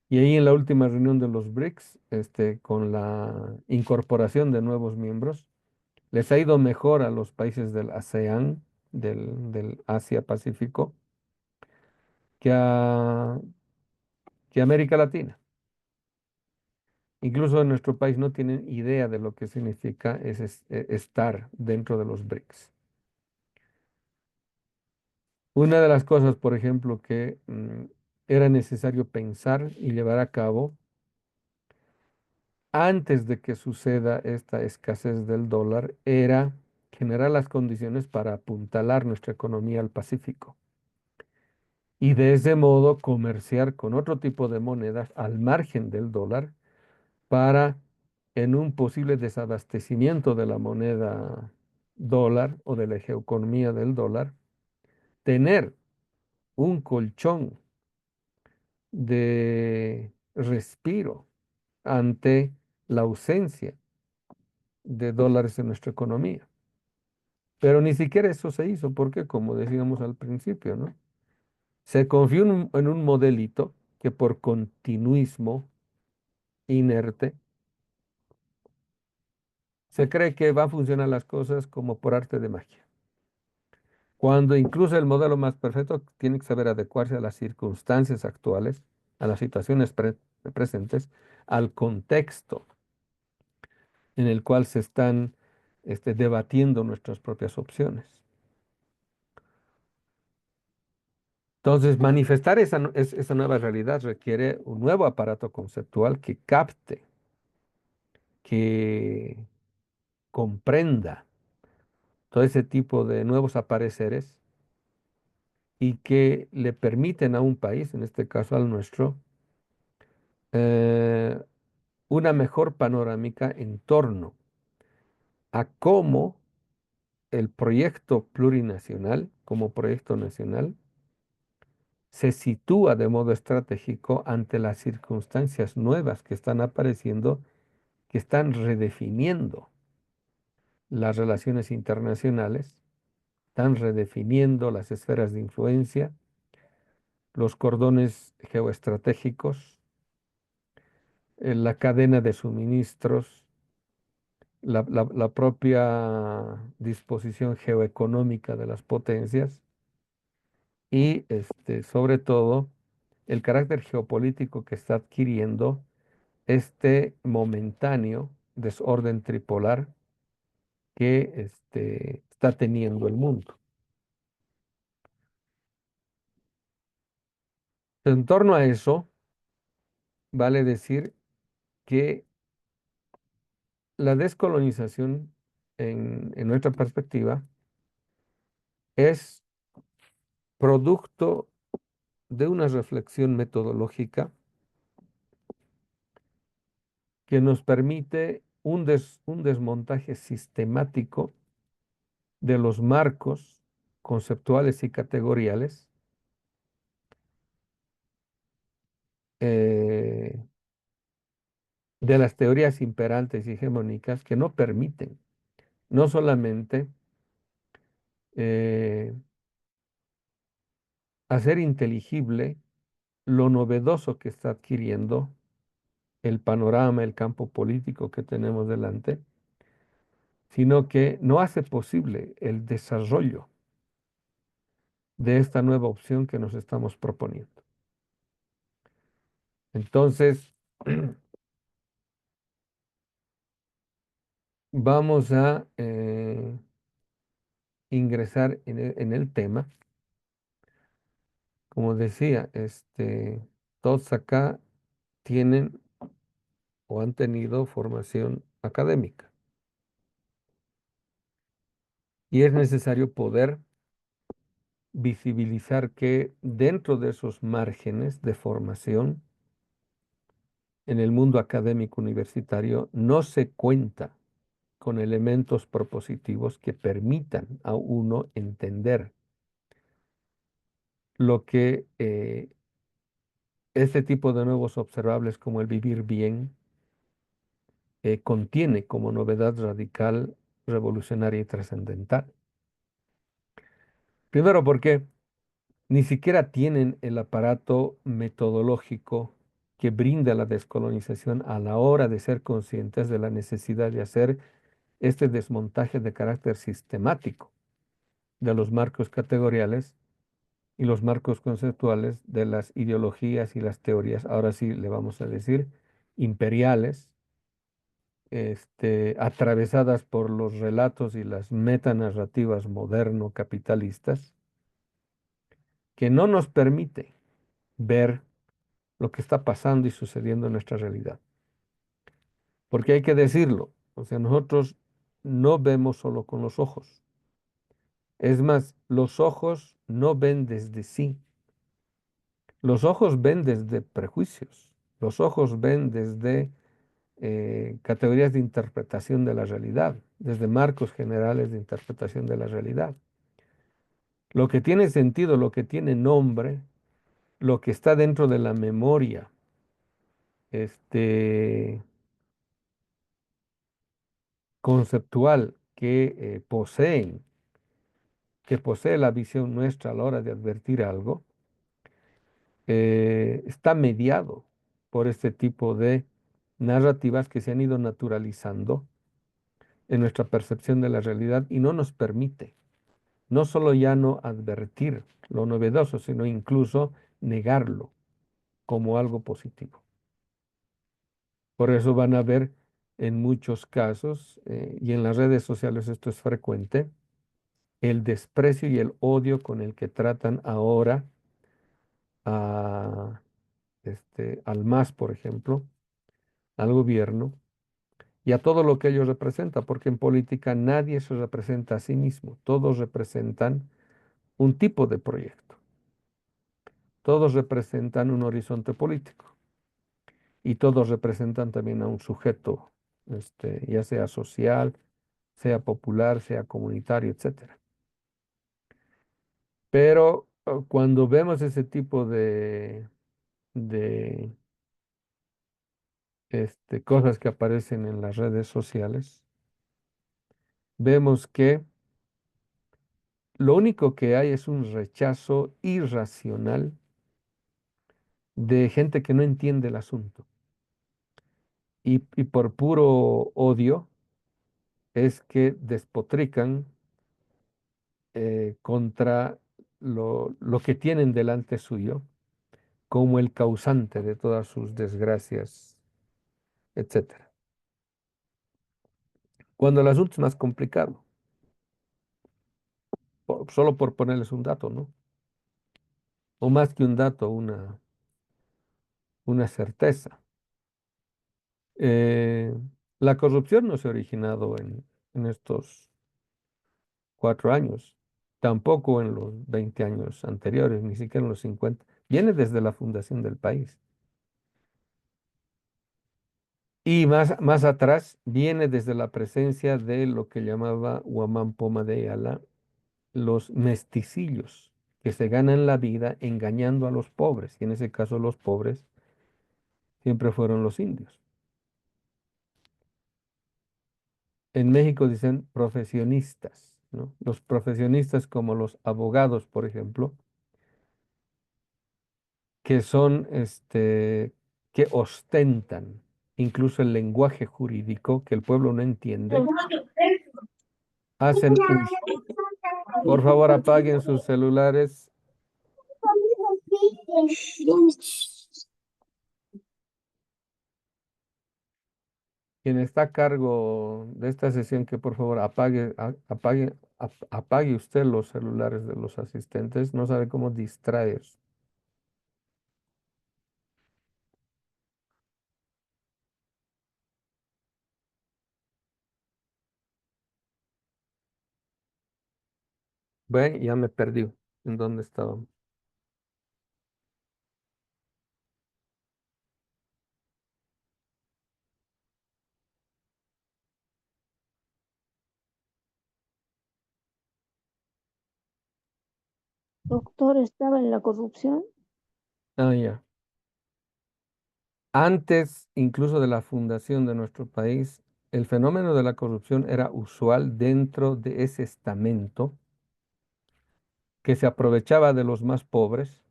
A: Y ahí en la última reunión de los BRICS, con la incorporación de nuevos miembros, les ha ido mejor a los países del ASEAN, del Asia-Pacífico, que a, que a América Latina. Incluso en nuestro país no tienen idea de lo que significa estar dentro de los BRICS. Una de las cosas, por ejemplo, que era necesario pensar y llevar a cabo antes de que suceda esta escasez del dólar era generar las condiciones para apuntalar nuestra economía al Pacífico y de ese modo comerciar con otro tipo de monedas al margen del dólar para, en un posible desabastecimiento de la moneda dólar o de la geoeconomía del dólar, tener un colchón de respiro ante la ausencia de dólares en nuestra economía. Pero ni siquiera eso se hizo, porque como decíamos al principio, ¿no? Se confió en un modelito que por continuismo inerte se cree que va a funcionar las cosas como por arte de magia. Cuando incluso el modelo más perfecto tiene que saber adecuarse a las circunstancias actuales, a las situaciones presentes, al contexto en el cual se están debatiendo nuestras propias opciones. Entonces, manifestar esa nueva realidad requiere un nuevo aparato conceptual que capte, que comprenda todo ese tipo de nuevos apareceres y que le permiten a un país, en este caso al nuestro, eh, una mejor panorámica en torno a cómo el proyecto plurinacional, como proyecto nacional, se sitúa de modo estratégico ante las circunstancias nuevas que están apareciendo, que están redefiniendo las relaciones internacionales, están redefiniendo las esferas de influencia, los cordones geoestratégicos, la cadena de suministros, la propia disposición geoeconómica de las potencias y, sobre todo, el carácter geopolítico que está adquiriendo este momentáneo desorden tripolar que está teniendo el mundo. En torno a eso, vale decir que la descolonización, en nuestra perspectiva, es producto de una reflexión metodológica que nos permite un desmontaje sistemático de los marcos conceptuales y categoriales eh, de las teorías imperantes y hegemónicas que no permiten no solamente eh, hacer inteligible lo novedoso que está adquiriendo el panorama, el campo político que tenemos delante, sino que no hace posible el desarrollo de esta nueva opción que nos estamos proponiendo. Entonces, vamos a ingresar en el tema. Como decía, todos acá tienen o han tenido formación académica. Y es necesario poder visibilizar que dentro de esos márgenes de formación en el mundo académico universitario no se cuenta con elementos propositivos que permitan a uno entender lo que este tipo de nuevos observables como el vivir bien contiene como novedad radical, revolucionaria y trascendental. Primero porque ni siquiera tienen el aparato metodológico que brinda la descolonización a la hora de ser conscientes de la necesidad de hacer este desmontaje de carácter sistemático de los marcos categoriales y los marcos conceptuales de las ideologías y las teorías, ahora sí le vamos a decir, imperiales, atravesadas por los relatos y las metanarrativas moderno-capitalistas, que no nos permite ver lo que está pasando y sucediendo en nuestra realidad. Porque hay que decirlo, o sea, nosotros no vemos solo con los ojos. Es más, los ojos no ven desde sí. Los ojos ven desde prejuicios. Los ojos ven desde categorías de interpretación de la realidad, desde marcos generales de interpretación de la realidad. Lo que tiene sentido, lo que tiene nombre, lo que está dentro de la memoria, este, conceptual que posee la visión nuestra a la hora de advertir algo, está mediado por este tipo de narrativas que se han ido naturalizando en nuestra percepción de la realidad y no nos permite no solo ya no advertir lo novedoso, sino incluso negarlo como algo positivo. Por eso van a ver en muchos casos, y en las redes sociales esto es frecuente, el desprecio y el odio con el que tratan ahora a, al MAS, por ejemplo, al gobierno y a todo lo que ellos representan, porque en política nadie se representa a sí mismo, todos representan un tipo de proyecto, todos representan un horizonte político y todos representan también a un sujeto, ya sea social, sea popular, sea comunitario, etcétera. Pero cuando vemos ese tipo de cosas que aparecen en las redes sociales, vemos que lo único que hay es un rechazo irracional de gente que no entiende el asunto. Y por puro odio es que despotrican contra lo que tienen delante suyo como el causante de todas sus desgracias, etcétera. Cuando el asunto es más complicado, solo por ponerles un dato, ¿no? O más que un dato, una certeza. Eh, la corrupción no se ha originado en estos 4 años, tampoco en los 20 años anteriores, ni siquiera en los 50. Viene desde la fundación del país. Y más atrás viene desde la presencia de lo que llamaba Huamán Poma de Ayala, los mesticillos, que se ganan la vida engañando a los pobres. Y en ese caso los pobres siempre fueron los indios. En México dicen profesionistas, ¿no? Los profesionistas como los abogados, por ejemplo, que son, que ostentan incluso el lenguaje jurídico que el pueblo no entiende, hacen uso. Por favor, apaguen sus celulares. Quien está a cargo de esta sesión, que por favor apague usted los celulares de los asistentes. No sabe cómo distraer. Bueno, ya me perdí. ¿En dónde estábamos?
B: Doctor, estaba en la corrupción.
A: Ah, ya. Antes incluso de la fundación de nuestro país, el fenómeno de la corrupción era usual dentro de ese estamento que se aprovechaba de los más pobres,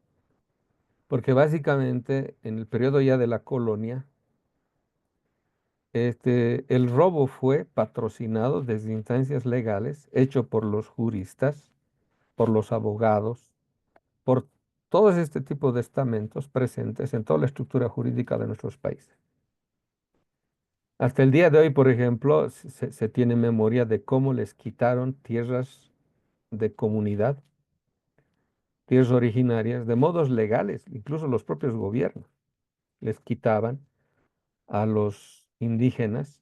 A: porque básicamente en el periodo ya de la colonia, el robo fue patrocinado desde instancias legales, hecho por los juristas, por los abogados, por todos este tipo de estamentos presentes en toda la estructura jurídica de nuestros países. Hasta el día de hoy, por ejemplo, se tiene memoria de cómo les quitaron tierras de comunidad, tierras originarias, de modos legales, incluso los propios gobiernos les quitaban a los indígenas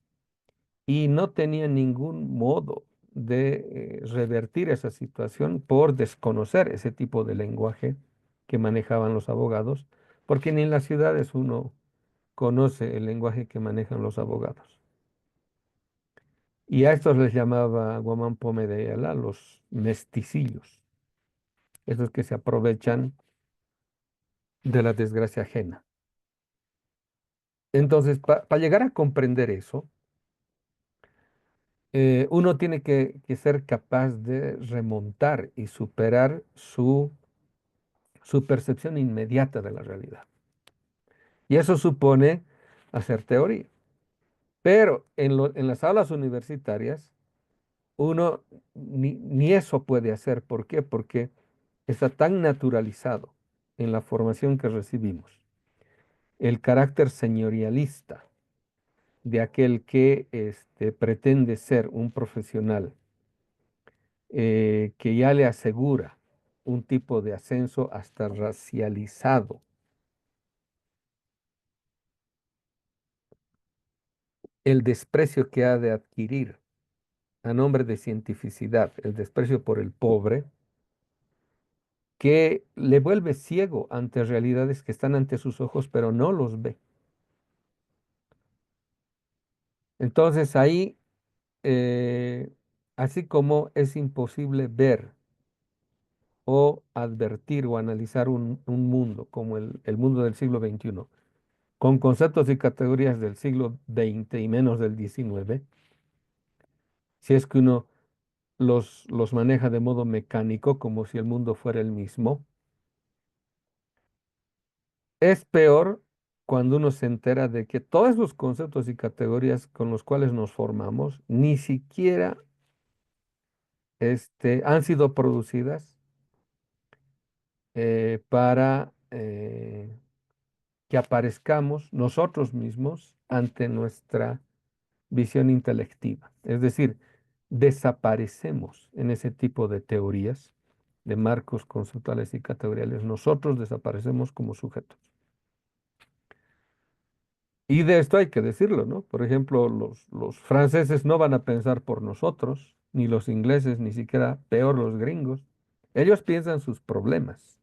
A: y no tenían ningún modo de revertir esa situación por desconocer ese tipo de lenguaje que manejaban los abogados, porque ni en las ciudades uno conoce el lenguaje que manejan los abogados. Y a estos les llamaba Guamán Pome de Ayala los mesticillos, esos que se aprovechan de la desgracia ajena. Entonces, para llegar a comprender eso, uno tiene que ser capaz de remontar y superar su percepción inmediata de la realidad. Y eso supone hacer teoría. Pero en las aulas universitarias, uno ni eso puede hacer. ¿Por qué? Porque está tan naturalizado en la formación que recibimos el carácter señorialista de aquel que pretende ser un profesional que ya le asegura un tipo de ascenso hasta racializado. El desprecio que ha de adquirir a nombre de cientificidad, el desprecio por el pobre, que le vuelve ciego ante realidades que están ante sus ojos, pero no los ve. Entonces ahí, eh, así como es imposible ver o advertir o analizar un mundo como el mundo del siglo XXI, con conceptos y categorías del siglo XX y menos del XIX, si es que uno los maneja de modo mecánico, como si el mundo fuera el mismo, es peor cuando uno se entera de que todos los conceptos y categorías con los cuales nos formamos ni siquiera han sido producidas para que aparezcamos nosotros mismos ante nuestra visión intelectiva. Es decir, desaparecemos en ese tipo de teorías, de marcos conceptuales y categoriales. Nosotros desaparecemos como sujetos. Y de esto hay que decirlo, ¿no? Por ejemplo, los franceses no van a pensar por nosotros, ni los ingleses, ni siquiera peor los gringos. Ellos piensan sus problemas,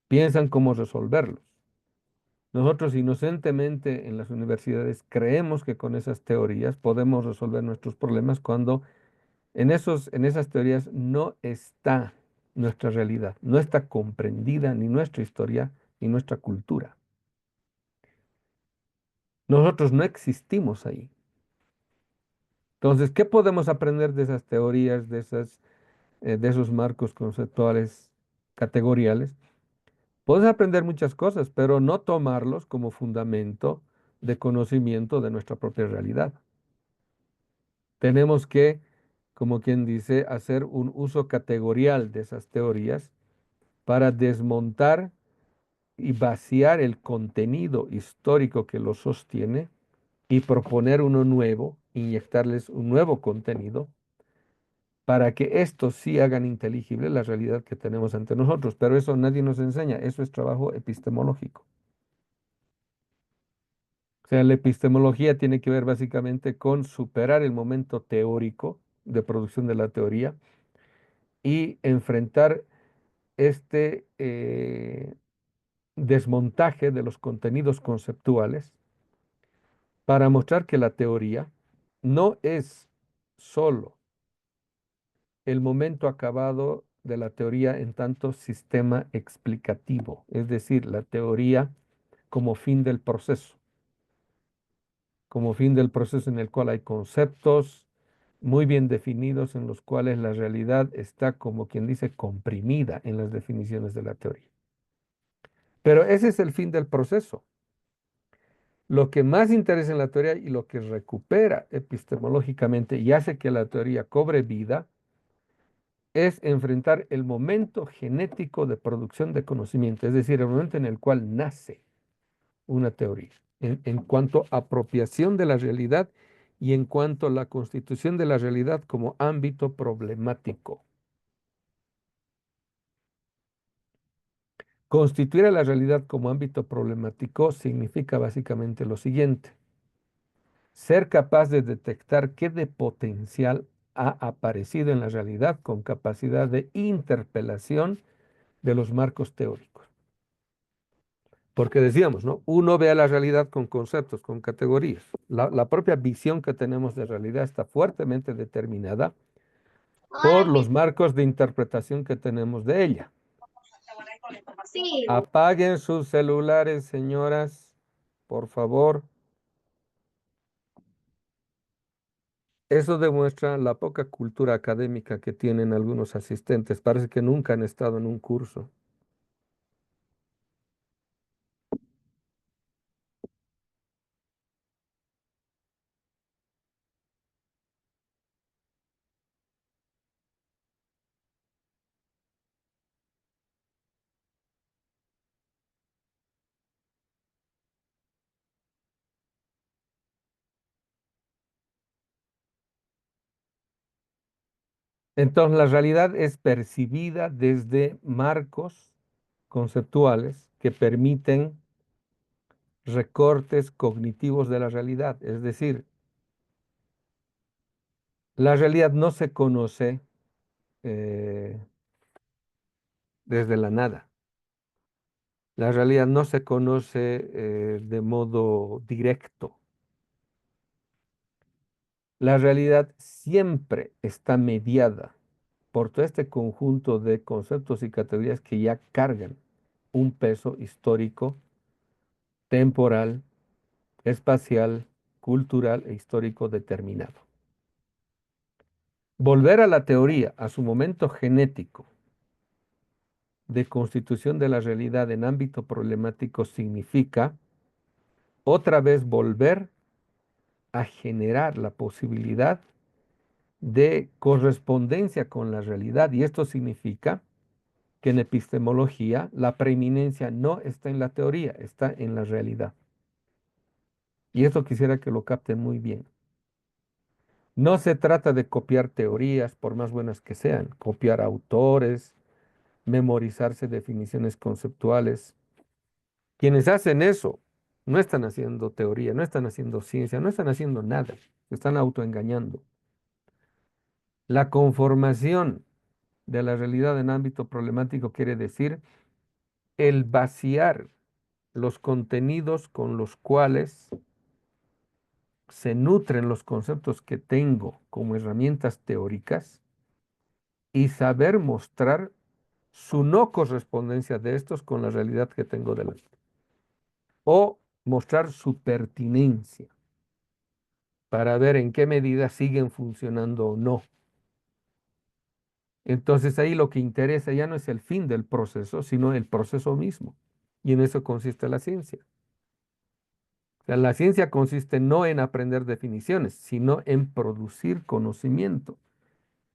A: piensan cómo resolverlos. Nosotros inocentemente en las universidades creemos que con esas teorías podemos resolver nuestros problemas cuando en esas teorías no está nuestra realidad, no está comprendida ni nuestra historia ni nuestra cultura. Nosotros no existimos ahí. Entonces, ¿qué podemos aprender de esas teorías, de esos marcos conceptuales categoriales? Podemos aprender muchas cosas, pero no tomarlos como fundamento de conocimiento de nuestra propia realidad. Tenemos que, como quien dice, hacer un uso categorial de esas teorías para desmontar y vaciar el contenido histórico que lo sostiene y proponer uno nuevo, inyectarles un nuevo contenido para que estos sí hagan inteligible la realidad que tenemos ante nosotros. Pero eso nadie nos enseña, eso es trabajo epistemológico. O sea, la epistemología tiene que ver básicamente con superar el momento teórico de producción de la teoría y enfrentar este desmontaje de los contenidos conceptuales para mostrar que la teoría no es solo el momento acabado de la teoría en tanto sistema explicativo, es decir, la teoría como fin del proceso, como fin del proceso en el cual hay conceptos muy bien definidos en los cuales la realidad está, como quien dice, comprimida en las definiciones de la teoría. Pero ese es el fin del proceso. Lo que más interesa en la teoría y lo que recupera epistemológicamente y hace que la teoría cobre vida es enfrentar el momento genético de producción de conocimiento, es decir, el momento en el cual nace una teoría, en cuanto a apropiación de la realidad y en cuanto a la constitución de la realidad como ámbito problemático. Constituir a la realidad como ámbito problemático significa básicamente lo siguiente: ser capaz de detectar qué de potencial ha aparecido en la realidad con capacidad de interpelación de los marcos teóricos. Porque decíamos, ¿no? Uno ve a la realidad con conceptos, con categorías. La propia visión que tenemos de realidad está fuertemente determinada por los marcos de interpretación que tenemos de ella.
C: Sí,
A: Apaguen sus celulares, señoras, por favor. Eso demuestra la poca cultura académica que tienen algunos asistentes. Parece que nunca han estado en un curso. Entonces, la realidad es percibida desde marcos conceptuales que permiten recortes cognitivos de la realidad. Es decir, la realidad no se conoce eh, desde la nada. La realidad no se conoce de modo directo. La realidad siempre está mediada por todo este conjunto de conceptos y categorías que ya cargan un peso histórico, temporal, espacial, cultural e histórico determinado. Volver a la teoría, a su momento genético de constitución de la realidad en ámbito problemático, significa otra vez volver a generar la posibilidad de correspondencia con la realidad. Y esto significa que en epistemología la preeminencia no está en la teoría, está en la realidad. Y esto quisiera que lo capten muy bien. No se trata de copiar teorías, por más buenas que sean, copiar autores, memorizarse definiciones conceptuales. Quienes hacen eso no están haciendo teoría, no están haciendo ciencia, no están haciendo nada, se están autoengañando. La conformación de la realidad en ámbito problemático quiere decir el vaciar los contenidos con los cuales se nutren los conceptos que tengo como herramientas teóricas y saber mostrar su no correspondencia de estos con la realidad que tengo delante. O mostrar su pertinencia para ver en qué medida siguen funcionando o no. Entonces ahí lo que interesa ya no es el fin del proceso, sino el proceso mismo. Y en eso consiste la ciencia. O sea, la ciencia consiste no en aprender definiciones, sino en producir conocimiento.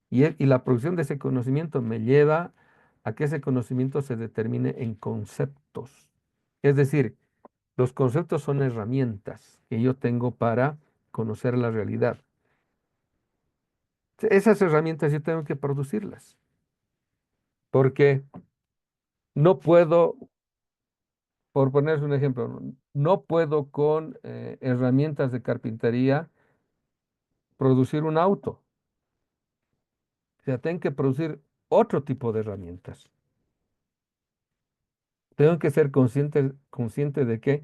A: Y la producción de ese conocimiento me lleva a que ese conocimiento se determine en conceptos. Es decir, los conceptos son herramientas que yo tengo para conocer la realidad. Esas herramientas yo tengo que producirlas, porque no puedo, por ponerles un ejemplo, no puedo con herramientas de carpintería producir un auto. O sea, tengo que producir otro tipo de herramientas. Tengo que ser consciente de que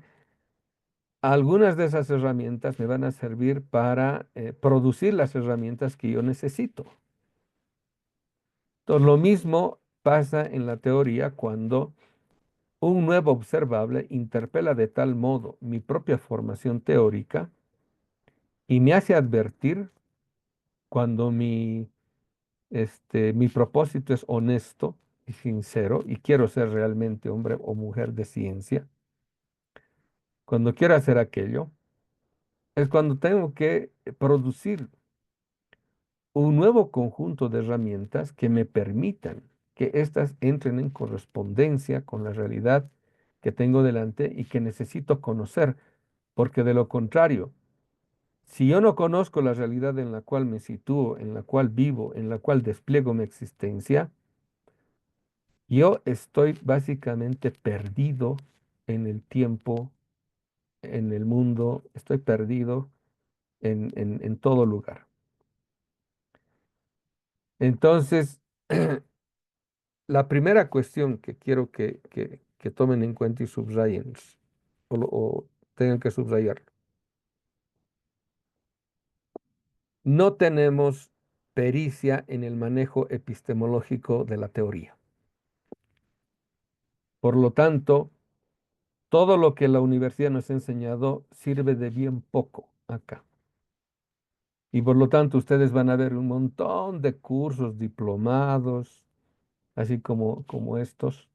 A: algunas de esas herramientas me van a servir para producir las herramientas que yo necesito. Entonces, lo mismo pasa en la teoría cuando un nuevo observable interpela de tal modo mi propia formación teórica y me hace advertir cuando mi propósito es honesto y sincero y quiero ser realmente hombre o mujer de ciencia. Cuando quiero hacer aquello, es cuando tengo que producir un nuevo conjunto de herramientas que me permitan que éstas entren en correspondencia con la realidad que tengo delante y que necesito conocer, porque de lo contrario, si yo no conozco la realidad en la cual me sitúo, en la cual vivo, en la cual despliego mi existencia, yo estoy básicamente perdido en el tiempo, en el mundo, estoy perdido en todo lugar. Entonces, la primera cuestión que quiero que tomen en cuenta y subrayen, o tengan que subrayar, no tenemos pericia en el manejo epistemológico de la teoría. Por lo tanto, todo lo que la universidad nos ha enseñado sirve de bien poco acá. Y por lo tanto, ustedes van a ver un montón de cursos, diplomados, así como estos,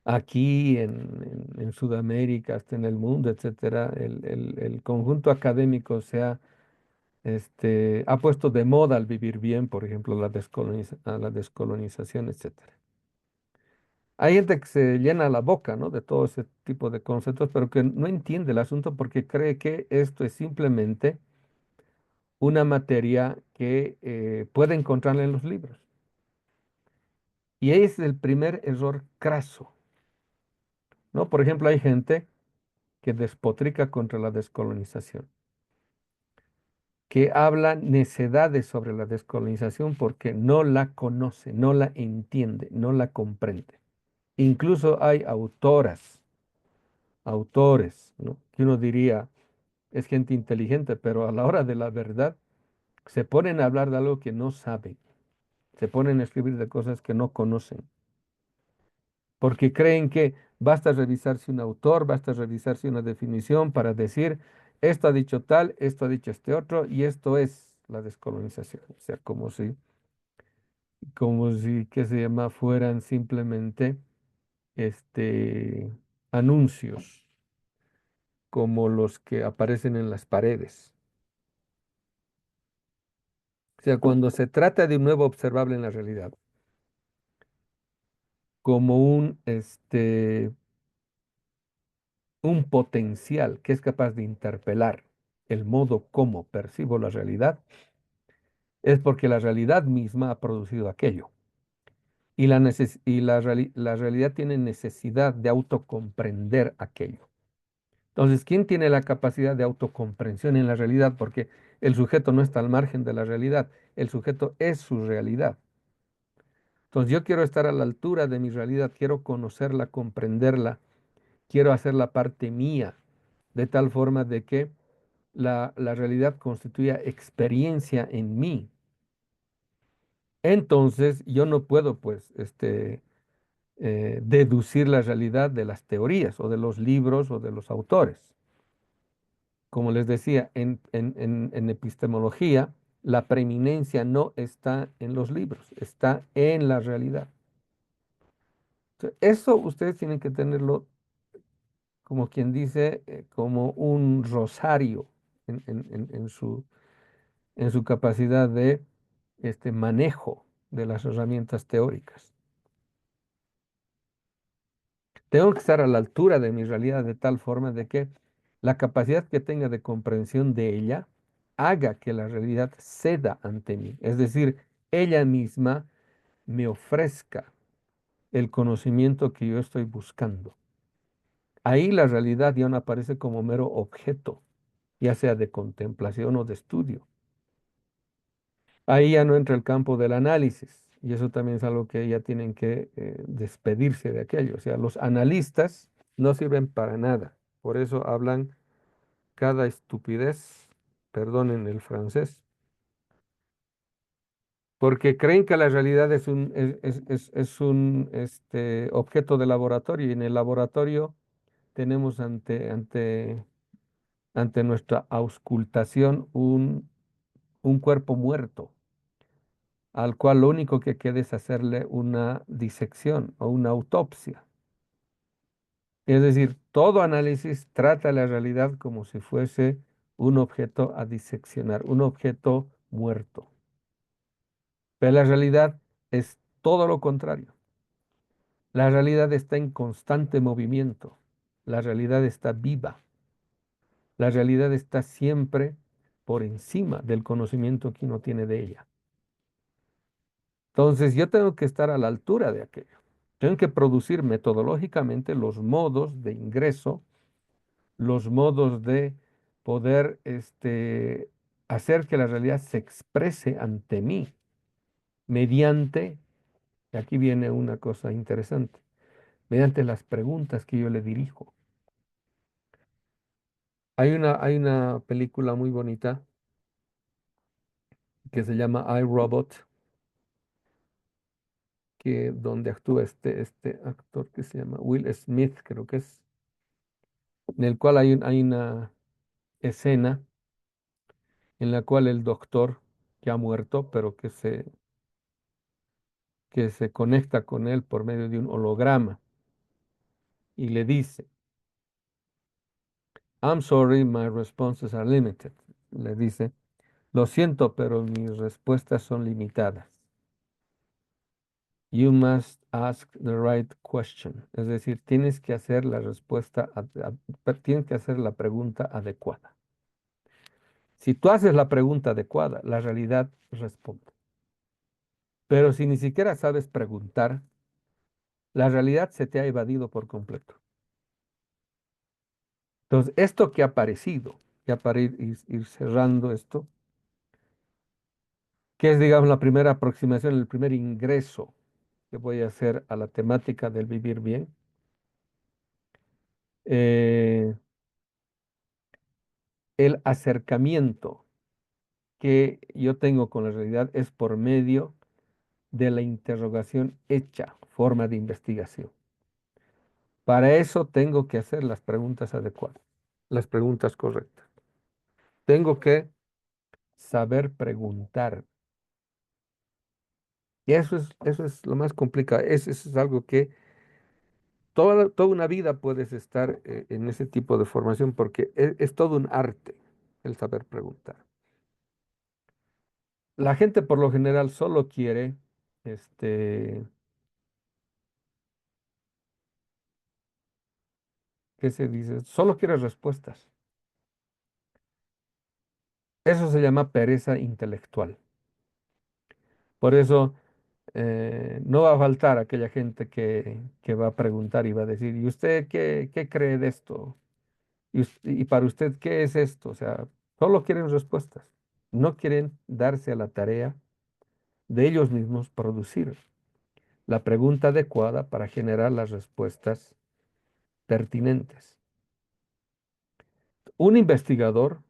A: aquí en Sudamérica, hasta en el mundo, etcétera. El conjunto académico ha puesto de moda al vivir bien, por ejemplo, a la descolonización, etcétera. Hay gente que se llena la boca, ¿no?, de todo ese tipo de conceptos, pero que no entiende el asunto porque cree que esto es simplemente una materia que puede encontrarla en los libros. Y ese es el primer error craso, ¿no? Por ejemplo, hay gente que despotrica contra la descolonización, que habla necedades sobre la descolonización porque no la conoce, no la entiende, no la comprende. Incluso hay autores, ¿no?, que uno diría es gente inteligente, pero a la hora de la verdad se ponen a hablar de algo que no saben, se ponen a escribir de cosas que no conocen, porque creen que basta revisarse un autor, basta revisarse una definición para decir, esto ha dicho tal, esto ha dicho este otro, y esto es la descolonización. O sea, como si, ¿qué se llama?, fueran simplemente anuncios como los que aparecen en las paredes. O sea, cuando se trata de un nuevo observable en la realidad, como un potencial que es capaz de interpelar el modo como percibo la realidad, es porque la realidad misma ha producido aquello. Y la realidad tiene necesidad de autocomprender aquello. Entonces, ¿quién tiene la capacidad de autocomprensión en la realidad? Porque el sujeto no está al margen de la realidad, el sujeto es su realidad. Entonces, yo quiero estar a la altura de mi realidad, quiero conocerla, comprenderla, quiero hacerla parte mía, de tal forma de que la realidad constituya experiencia en mí. Entonces, yo no puedo, pues, deducir la realidad de las teorías o de los libros o de los autores. Como les decía, en epistemología, la preeminencia no está en los libros, está en la realidad. Entonces, eso ustedes tienen que tenerlo, como quien dice, como un rosario en su capacidad de manejo de las herramientas teóricas. Tengo que estar a la altura de mi realidad de tal forma de que la capacidad que tenga de comprensión de ella haga que la realidad ceda ante mí. Es decir, ella misma me ofrezca el conocimiento que yo estoy buscando. Ahí la realidad ya no aparece como mero objeto, ya sea de contemplación o de estudio. Ahí ya no entra el campo del análisis, Y eso también es algo que ya tienen que despedirse de aquello. O sea, los analistas no sirven para nada. Por eso hablan cada estupidez, perdonen el francés, porque creen que la realidad es un, es un objeto de laboratorio y en el laboratorio tenemos ante nuestra auscultación un cuerpo muerto, al cual lo único que queda es hacerle una disección o una autopsia. Es decir, todo análisis trata la realidad como si fuese un objeto a diseccionar, un objeto muerto. Pero la realidad es todo lo contrario. La realidad está en constante movimiento. La realidad está viva. La realidad está siempre por encima del conocimiento que uno tiene de ella. Entonces yo tengo que estar a la altura de aquello. Tengo que producir metodológicamente los modos de ingreso, los modos de poder hacer que la realidad se exprese ante mí mediante, y aquí viene una cosa interesante, mediante las preguntas que yo le dirijo. Hay una película muy bonita que se llama I, Robot, donde actúa este actor que se llama Will Smith, creo que es, en el cual hay una escena en la cual el doctor, que ha muerto, pero que se conecta con él por medio de un holograma y le dice, I'm sorry, my responses are limited. Le dice, lo siento, pero mis respuestas son limitadas. You must ask the right question. Es decir, tienes que hacer la respuesta, tienes que hacer la pregunta adecuada. Si tú haces la pregunta adecuada, la realidad responde. Pero si ni siquiera sabes preguntar, la realidad se te ha evadido por completo. Entonces, esto que ha aparecido, ya para ir cerrando esto, que es, digamos, la primera aproximación, el primer ingreso que voy a hacer a la temática del vivir bien, eh, el acercamiento que yo tengo con la realidad es por medio de la interrogación hecha, forma de investigación. Para eso tengo que hacer las preguntas adecuadas, las preguntas correctas. Tengo que saber preguntar. Y eso es lo más complicado. Eso es algo que toda una vida puedes estar en ese tipo de formación porque es todo un arte el saber preguntar. La gente por lo general solo quiere, este, ¿qué se dice? Solo quiere respuestas. Eso se llama pereza intelectual. Por eso no va a faltar aquella gente que va a preguntar y va a decir, ¿y usted qué cree de esto? ¿Y para usted qué es esto? O sea, solo quieren respuestas. No quieren darse a la tarea de ellos mismos producir la pregunta adecuada para generar las respuestas pertinentes. Un investigador,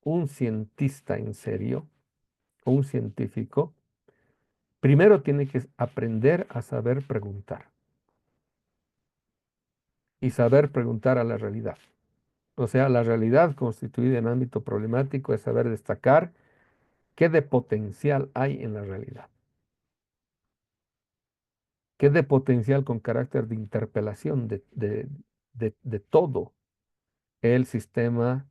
A: un cientista en serio, o un científico, primero tiene que aprender a saber preguntar y saber preguntar a la realidad. O sea, la realidad constituida en ámbito problemático es saber destacar qué de potencial hay en la realidad, qué de potencial con carácter de interpelación de todo el sistema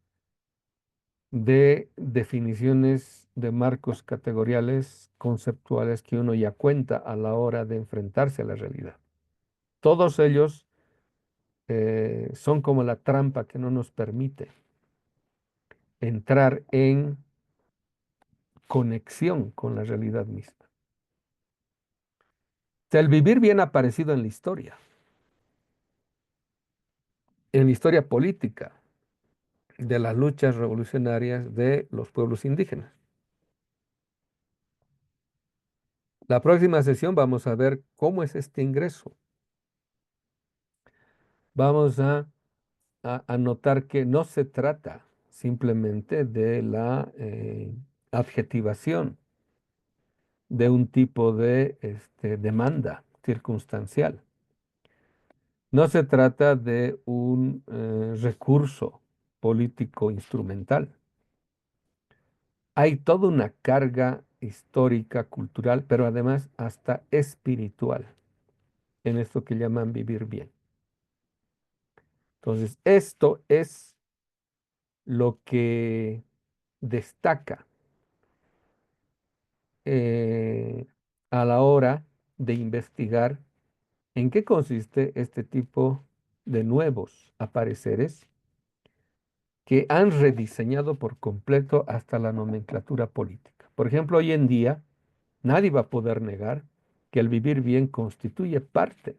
A: de definiciones de marcos categoriales conceptuales que uno ya cuenta a la hora de enfrentarse a la realidad. Todos ellos son como la trampa que no nos permite entrar en conexión con la realidad misma. O sea, el vivir bien ha aparecido en la historia política de las luchas revolucionarias de los pueblos indígenas. La próxima sesión vamos a ver cómo es este ingreso. Vamos a notar que no se trata simplemente de la adjetivación de un tipo de demanda circunstancial. No se trata de un recurso político instrumental. Hay toda una carga histórica, cultural, pero además hasta espiritual en esto que llaman vivir bien. Entonces, esto es lo que destaca eh, a la hora de investigar en qué consiste este tipo de nuevos apareceres que han rediseñado por completo hasta la nomenclatura política. Por ejemplo, hoy en día nadie va a poder negar que el vivir bien constituye parte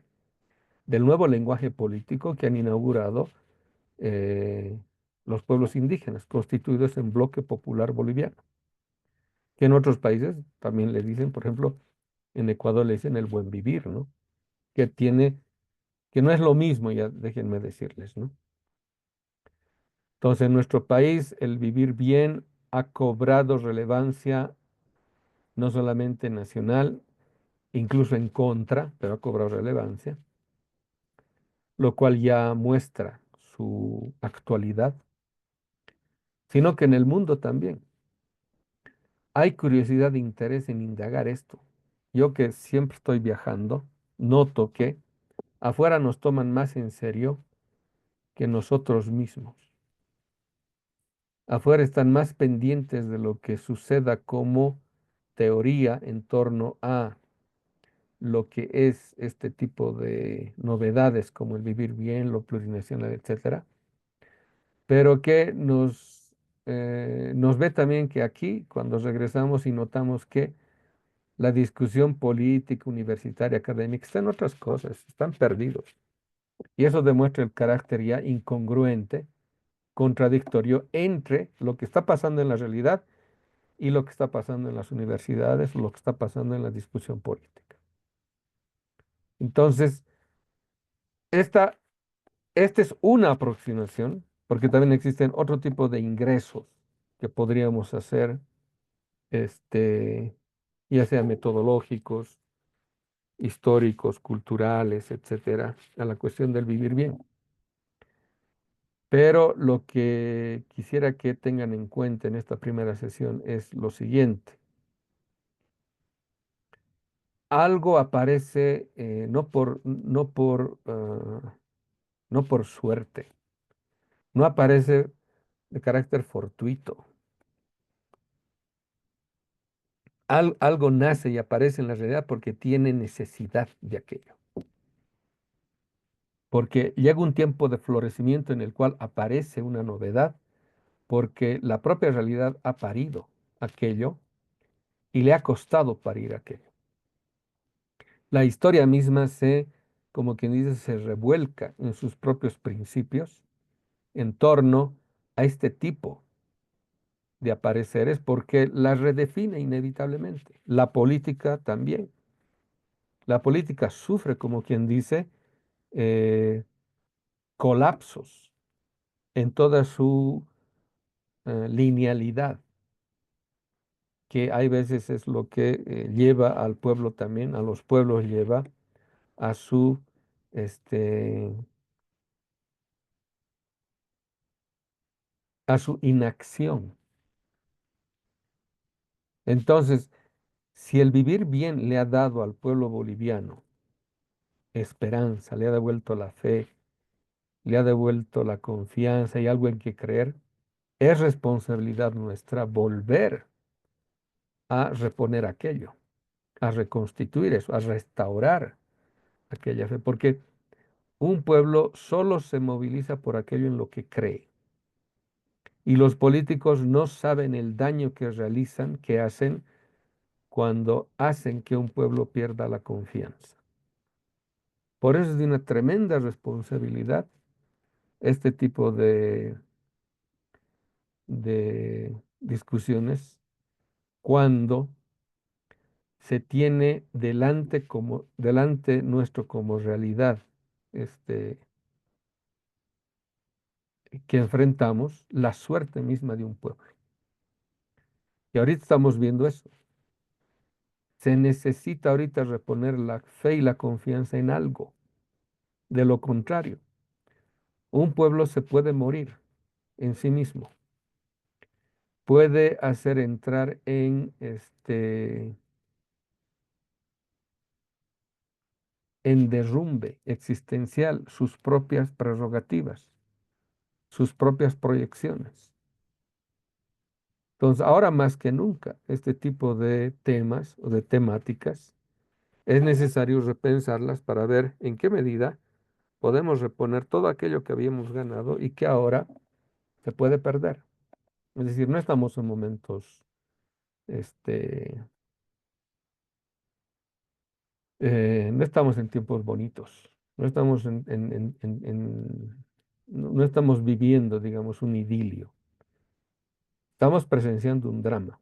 A: del nuevo lenguaje político que han inaugurado eh, los pueblos indígenas, constituidos en bloque popular boliviano, que en otros países también le dicen, por ejemplo, en Ecuador le dicen el buen vivir, ¿no? Que tiene, que no es lo mismo, ya déjenme decirles, ¿no? Entonces, en nuestro país, el vivir bien ha cobrado relevancia no solamente nacional, incluso en contra, pero ha cobrado relevancia, lo cual ya muestra su actualidad, sino que en el mundo también hay curiosidad e interés en indagar esto. Yo que siempre estoy viajando, noto que afuera nos toman más en serio que nosotros mismos. Afuera están más pendientes de lo que suceda como teoría en torno a lo que es este tipo de novedades como el vivir bien, lo plurinacional, etcétera, pero que nos ve también que aquí, cuando regresamos y notamos que la discusión política, universitaria, académica, está en otras cosas, están perdidos. Y eso demuestra el carácter ya incongruente, contradictorio entre lo que está pasando en la realidad y lo que está pasando en las universidades o lo que está pasando en la discusión política. Entonces, esta, esta es una aproximación, porque también existen otro tipo de ingresos que podríamos hacer, este, ya sean metodológicos, históricos, culturales, etcétera, a la cuestión del vivir bien. Pero lo que quisiera que tengan en cuenta en esta primera sesión es lo siguiente. Algo aparece no por suerte, no aparece de carácter fortuito. Algo nace y aparece en la realidad porque tiene necesidad de aquello. Porque llega un tiempo de florecimiento en el cual aparece una novedad, porque la propia realidad ha parido aquello y le ha costado parir aquello. La historia misma como quien dice, se revuelca en sus propios principios en torno a este tipo de apareceres porque la redefine inevitablemente. La política también. La política sufre, como quien dice, eh, colapsos en toda su linealidad, que hay veces es lo que lleva al pueblo también, a los pueblos lleva a este, a su inacción. Entonces, si el vivir bien le ha dado al pueblo boliviano esperanza, le ha devuelto la fe, le ha devuelto la confianza y algo en que creer, es responsabilidad nuestra volver a reponer aquello, a reconstituir eso, a restaurar aquella fe, porque un pueblo solo se moviliza por aquello en lo que cree. Y los políticos no saben el daño que realizan, que hacen cuando hacen que un pueblo pierda la confianza. Por eso es de una tremenda responsabilidad este tipo de discusiones cuando se tiene delante nuestro como realidad, que enfrentamos la suerte misma de un pueblo. Y ahorita estamos viendo eso. Se necesita ahorita reponer la fe y la confianza en algo. De lo contrario, un pueblo se puede morir en sí mismo. Puede hacer entrar en derrumbe existencial sus propias prerrogativas, sus propias proyecciones. Entonces, ahora más que nunca, este tipo de temas o de temáticas es necesario repensarlas para ver en qué medida podemos reponer todo aquello que habíamos ganado y que ahora se puede perder. Es decir, no estamos en momentos, este, no estamos en tiempos bonitos, no estamos no estamos viviendo, digamos, un idilio. Estamos presenciando un drama.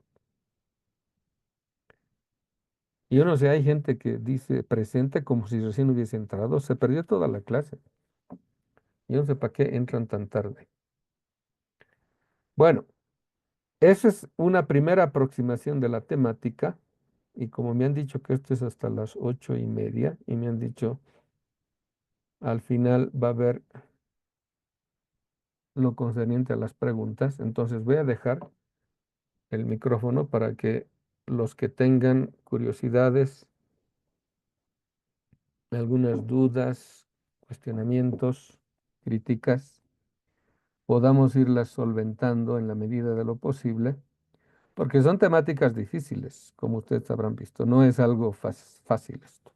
A: Y yo no sé, hay gente que dice presente como si recién hubiese entrado, se perdió toda la clase. Yo no sé para qué entran tan tarde. Bueno, esa es una primera aproximación de la temática. Y como me han dicho que esto es hasta las 8:30, y me han dicho al final va a haber lo concerniente a las preguntas, entonces voy a dejar el micrófono para que los que tengan curiosidades, algunas dudas, cuestionamientos, críticas, podamos irlas solventando en la medida de lo posible, porque son temáticas difíciles, como ustedes habrán visto, no es algo fácil esto.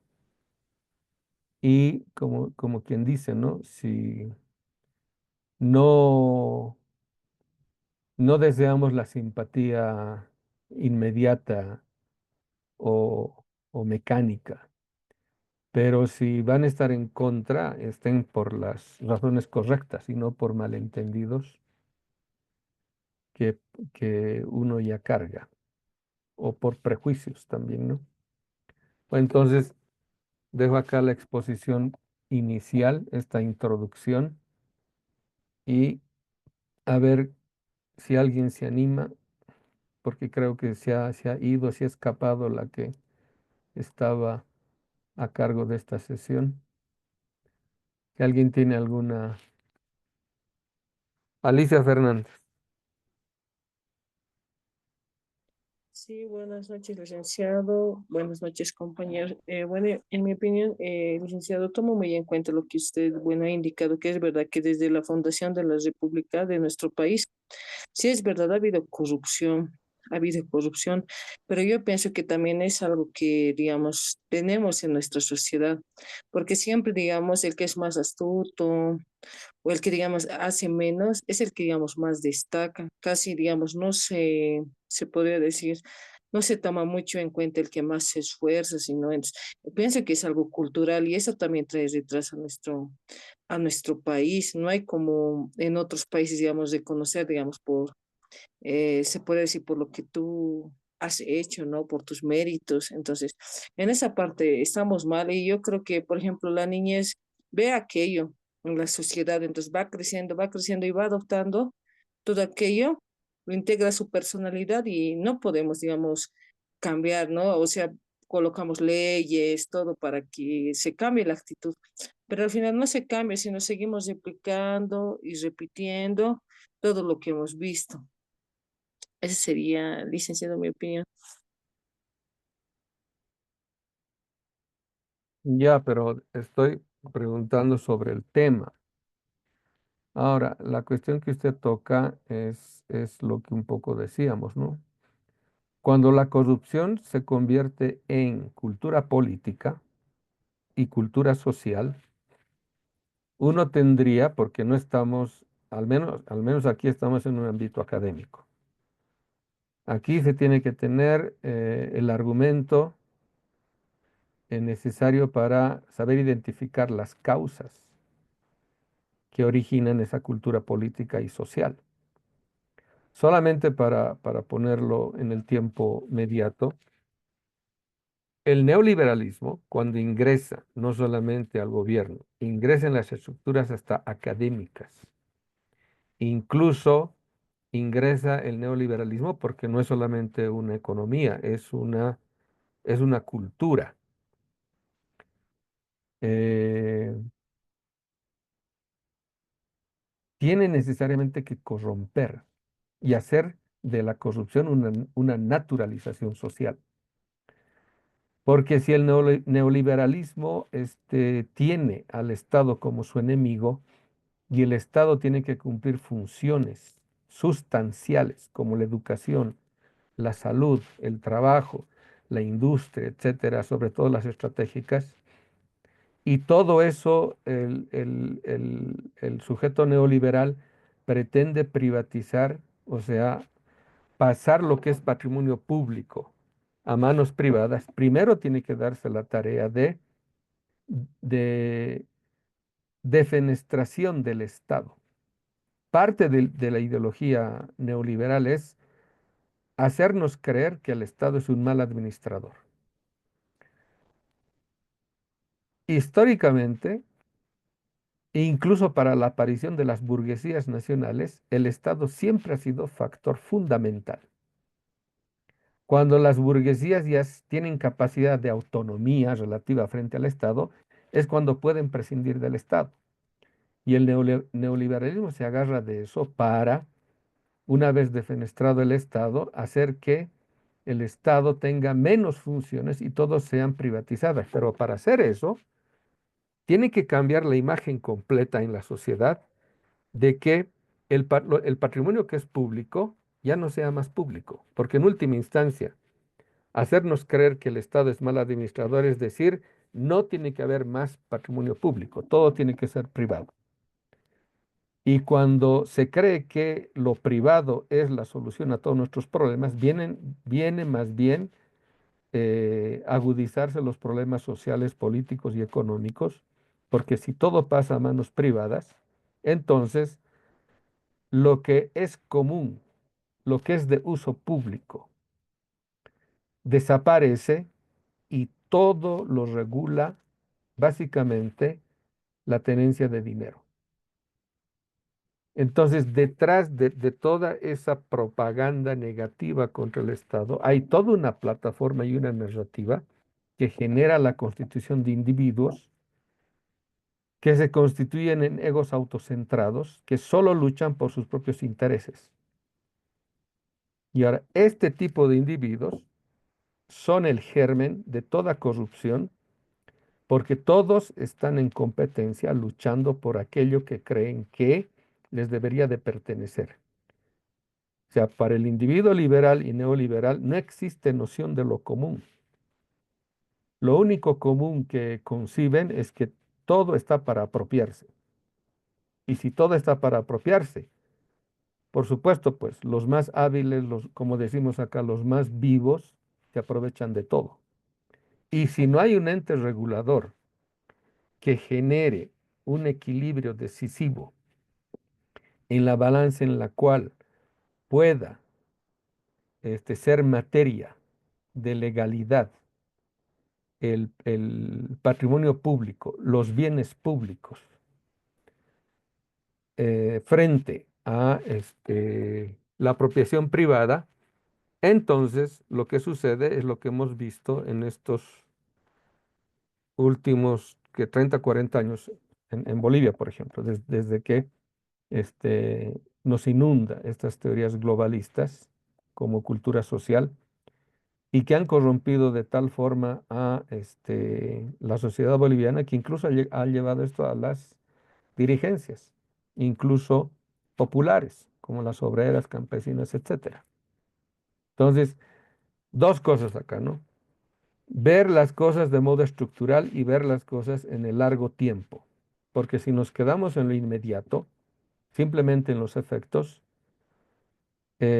A: Y como quien dice, ¿no? Si no, no deseamos la simpatía inmediata o mecánica, pero si van a estar en contra, estén por las razones correctas y no por malentendidos que, que uno ya carga, o por prejuicios también, ¿no? Entonces, dejo acá la exposición inicial, esta introducción, y a ver si alguien se anima, porque creo que se ha ido, se ha escapado la que estaba a cargo de esta sesión. Si alguien tiene alguna... Alicia Fernández.
D: Sí, buenas noches, licenciado. Buenas noches, compañeros. Bueno, en mi opinión, licenciado, tomo muy en cuenta lo que usted, bueno, ha indicado, que es verdad que desde la fundación de la República de nuestro país, sí es verdad, ha habido corrupción, pero yo pienso que también es algo que, digamos, tenemos en nuestra sociedad, porque siempre, digamos, el que es más astuto, o el que, digamos, hace menos, es el que, digamos, más destaca. Casi, digamos, se podría decir, no se toma mucho en cuenta el que más se esfuerza, sino pienso que es algo cultural y eso también trae detrás a nuestro país. No hay como en otros países, digamos, de conocer, digamos, se puede decir por lo que tú has hecho, ¿no? Por tus méritos. Entonces, en esa parte estamos mal y yo creo que, por ejemplo, la niñez ve aquello en la sociedad, entonces va creciendo y va adoptando todo aquello, lo integra a su personalidad y no podemos, digamos, cambiar, ¿no? O sea, colocamos leyes, todo para que se cambie la actitud, pero al final no se cambia, sino seguimos replicando y repitiendo todo lo que hemos visto. Ese sería, licenciado, mi opinión.
A: Ya, pero estoy preguntando sobre el tema. Ahora, la cuestión que usted toca es lo que un poco decíamos, ¿no? Cuando la corrupción se convierte en cultura política y cultura social, uno tendría, porque no estamos, al menos aquí estamos en un ámbito académico. Aquí se tiene que tener el argumento necesario para saber identificar las causas que originan esa cultura política y social. Solamente para ponerlo en el tiempo mediato, El neoliberalismo, cuando ingresa no solamente al gobierno, ingresa en las estructuras hasta académicas. Incluso ingresa el neoliberalismo porque no es solamente una economía, es una cultura. Eh, Tiene necesariamente que corromper y hacer de la corrupción una naturalización social. Porque si el neoliberalismo tiene al Estado como su enemigo y el Estado tiene que cumplir funciones sustanciales como la educación, la salud, el trabajo, la industria, etcétera, sobre todo las estratégicas, y todo eso el sujeto neoliberal pretende privatizar, o sea, pasar lo que es patrimonio público a manos privadas. Primero tiene que darse la tarea de defenestración del Estado. Parte de la ideología neoliberal es hacernos creer que el Estado es un mal administrador. Históricamente, e incluso para la aparición de las burguesías nacionales, el Estado siempre ha sido factor fundamental. Cuando las burguesías ya tienen capacidad de autonomía relativa frente al Estado, es cuando pueden prescindir del Estado. Y el neoliberalismo se agarra de eso para, una vez defenestrado el Estado, hacer que el Estado tenga menos funciones y todos sean privatizadas. Pero para hacer eso, tiene que cambiar la imagen completa en la sociedad de que el patrimonio que es público ya no sea más público, porque en última instancia, hacernos creer que el Estado es mal administrador es decir, no tiene que haber más patrimonio público, todo tiene que ser privado. Y cuando se cree que lo privado es la solución a todos nuestros problemas, viene más bien agudizarse los problemas sociales, políticos y económicos, porque si todo pasa a manos privadas, entonces lo que es común, lo que es de uso público, desaparece y todo lo regula básicamente la tenencia de dinero. Entonces, detrás de toda esa propaganda negativa contra el Estado, hay toda una plataforma y una narrativa que genera la constitución de individuos que se constituyen en egos autocentrados, que solo luchan por sus propios intereses. Y ahora, este tipo de individuos son el germen de toda corrupción porque todos están en competencia luchando por aquello que creen que les debería de pertenecer. O sea, para el individuo liberal y neoliberal no existe noción de lo común. Lo único común que conciben es que todo está para apropiarse. Y si todo está para apropiarse, por supuesto, pues los más hábiles, como decimos acá, los más vivos, se aprovechan de todo. Y si no hay un ente regulador que genere un equilibrio decisivo en la balanza en la cual pueda ser materia de legalidad el patrimonio público, los bienes públicos, frente a la apropiación privada, entonces lo que sucede es lo que hemos visto en estos últimos 30, 40 años en Bolivia, por ejemplo, desde que nos inunda estas teorías globalistas como cultura social y que han corrompido de tal forma a la sociedad boliviana que incluso ha llevado esto a las dirigencias, incluso populares, como las obreras, campesinas, etcétera. Entonces, dos cosas acá, ¿no? Ver las cosas de modo estructural y ver las cosas en el largo tiempo, porque si nos quedamos en lo inmediato, simplemente en los efectos,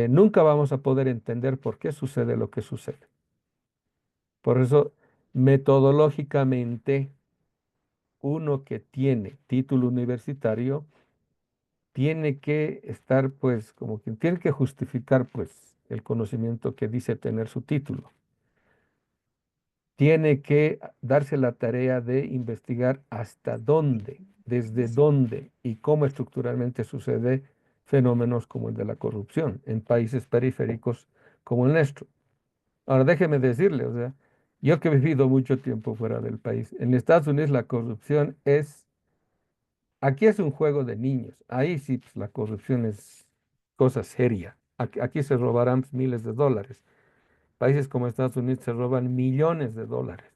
A: nunca vamos a poder entender por qué sucede lo que sucede. Por eso, metodológicamente, uno que tiene título universitario tiene que estar, pues, como quien tiene que justificar, pues, el conocimiento que dice tener su título. tiene que darse la tarea de investigar hasta dónde, desde dónde y cómo estructuralmente sucede fenómenos como el de la corrupción en países periféricos como el nuestro. Ahora déjeme decirle, o sea, yo que he vivido mucho tiempo fuera del país, en Estados Unidos la corrupción aquí es un juego de niños, ahí sí pues, la corrupción es cosa seria. Aquí se robarán miles de dólares. Países como Estados Unidos se roban millones de dólares.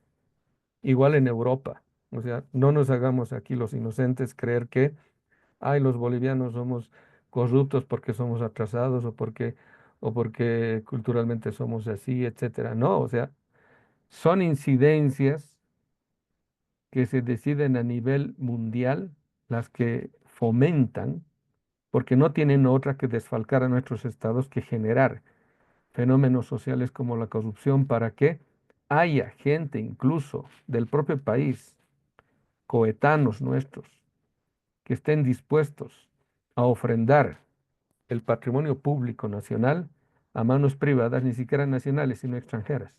A: Igual en Europa. O sea, no nos hagamos aquí los inocentes creer que, ay, los bolivianos somos corruptos porque somos atrasados o porque culturalmente somos así, etcétera. No, o sea, son incidencias que se deciden a nivel mundial, las que fomentan, porque no tienen otra que desfalcar a nuestros estados que generar fenómenos sociales como la corrupción para que haya gente incluso del propio país, coetanos nuestros, que estén dispuestos a ofrendar el patrimonio público nacional a manos privadas, ni siquiera nacionales, sino extranjeras.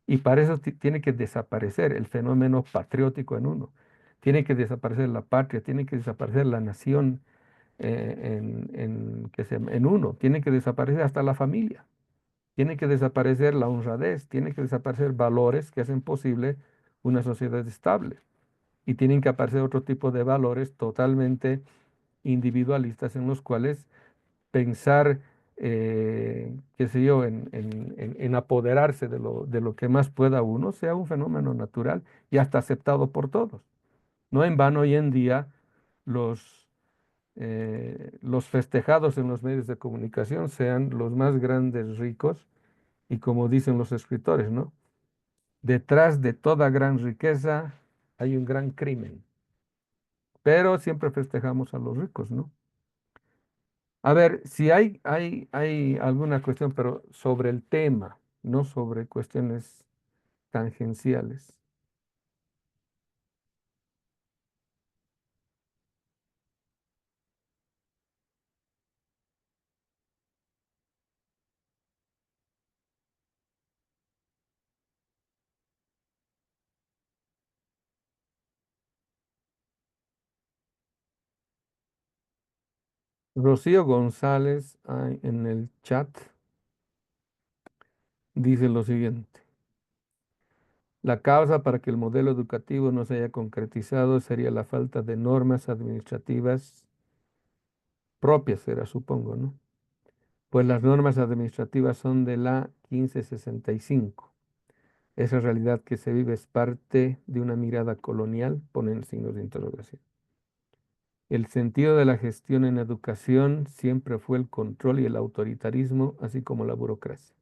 A: Y para eso tiene que desaparecer el fenómeno patriótico en uno. Tiene que desaparecer la patria, tiene que desaparecer la nación en uno. Tiene que desaparecer hasta la familia. Tiene que desaparecer la honradez. Tiene que desaparecer valores que hacen posible una sociedad estable. Y tienen que aparecer otro tipo de valores totalmente individualistas en los cuales pensar, qué sé yo, en apoderarse de lo que más pueda uno, sea un fenómeno natural y hasta aceptado por todos. No en vano hoy en día los festejados en los medios de comunicación sean los más grandes ricos y como dicen los escritores, ¿no? Detrás de toda gran riqueza hay un gran crimen, pero siempre festejamos a los ricos, ¿no? A ver, si hay alguna cuestión, pero sobre el tema, no sobre cuestiones tangenciales. Rocío González en el chat dice lo siguiente. La causa para que el modelo educativo no se haya concretizado sería la falta de normas administrativas propias, era supongo, ¿no? Pues las normas administrativas son de la 1565. Esa realidad que se vive es parte de una mirada colonial, ponen signos de interrogación. El sentido de la gestión en educación siempre fue el control y el autoritarismo, así como la burocracia.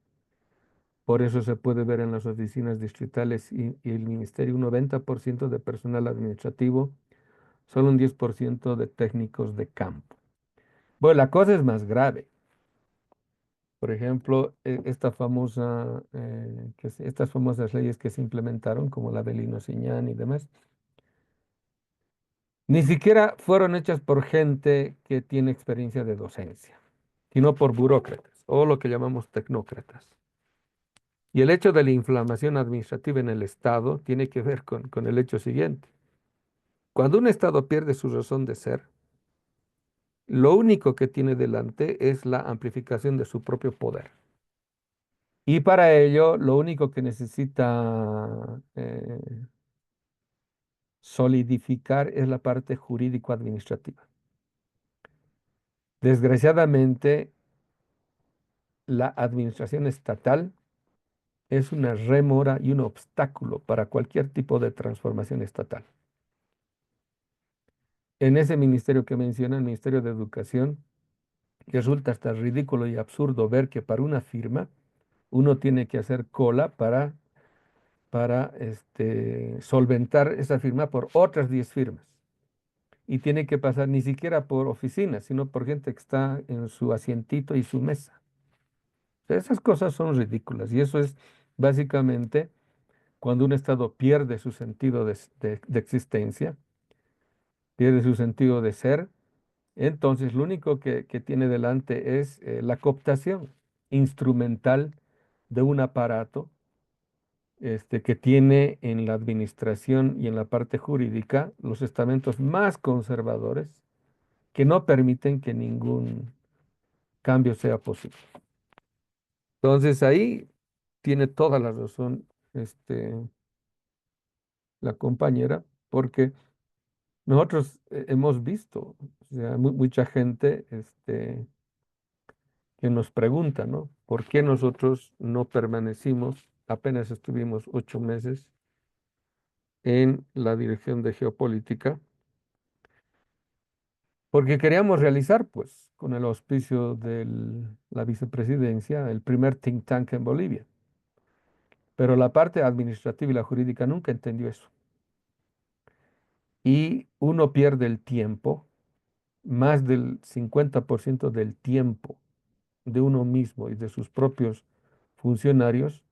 A: Por eso se puede ver en las oficinas distritales y el ministerio un 90% de personal administrativo, solo un 10% de técnicos de campo. Bueno, la cosa es más grave. Por ejemplo, estas famosas leyes que se implementaron, como la de Lino Siñán y demás, ni siquiera fueron hechas por gente que tiene experiencia de docencia, sino por burócratas o lo que llamamos tecnócratas. Y el hecho de la inflamación administrativa en el Estado tiene que ver con el hecho siguiente. Cuando un Estado pierde su razón de ser, lo único que tiene delante es la amplificación de su propio poder. Y para ello, lo único que necesita solidificar es la parte jurídico-administrativa. Desgraciadamente, la administración estatal es una rémora y un obstáculo para cualquier tipo de transformación estatal. En ese ministerio que menciona, el Ministerio de Educación, resulta hasta ridículo y absurdo ver que para una firma uno tiene que hacer cola para solventar esa firma por otras 10 firmas. Y tiene que pasar ni siquiera por oficinas, sino por gente que está en su asientito y su mesa. O sea, esas cosas son ridículas y eso es básicamente cuando un Estado pierde su sentido de existencia, pierde su sentido de ser, entonces lo único que tiene delante es la cooptación instrumental de un aparato que tiene en la administración y en la parte jurídica los estamentos más conservadores que no permiten que ningún cambio sea posible. Entonces ahí tiene toda la razón la compañera, porque nosotros hemos visto, o sea, mucha gente que nos pregunta, ¿no? ¿Por qué nosotros no permanecimos, apenas estuvimos 8 meses en la dirección de geopolítica? Porque queríamos realizar, pues, con el auspicio de la vicepresidencia, el primer think tank en Bolivia. Pero la parte administrativa y la jurídica nunca entendió eso. Y uno pierde el tiempo, más del 50% del tiempo de uno mismo y de sus propios funcionarios,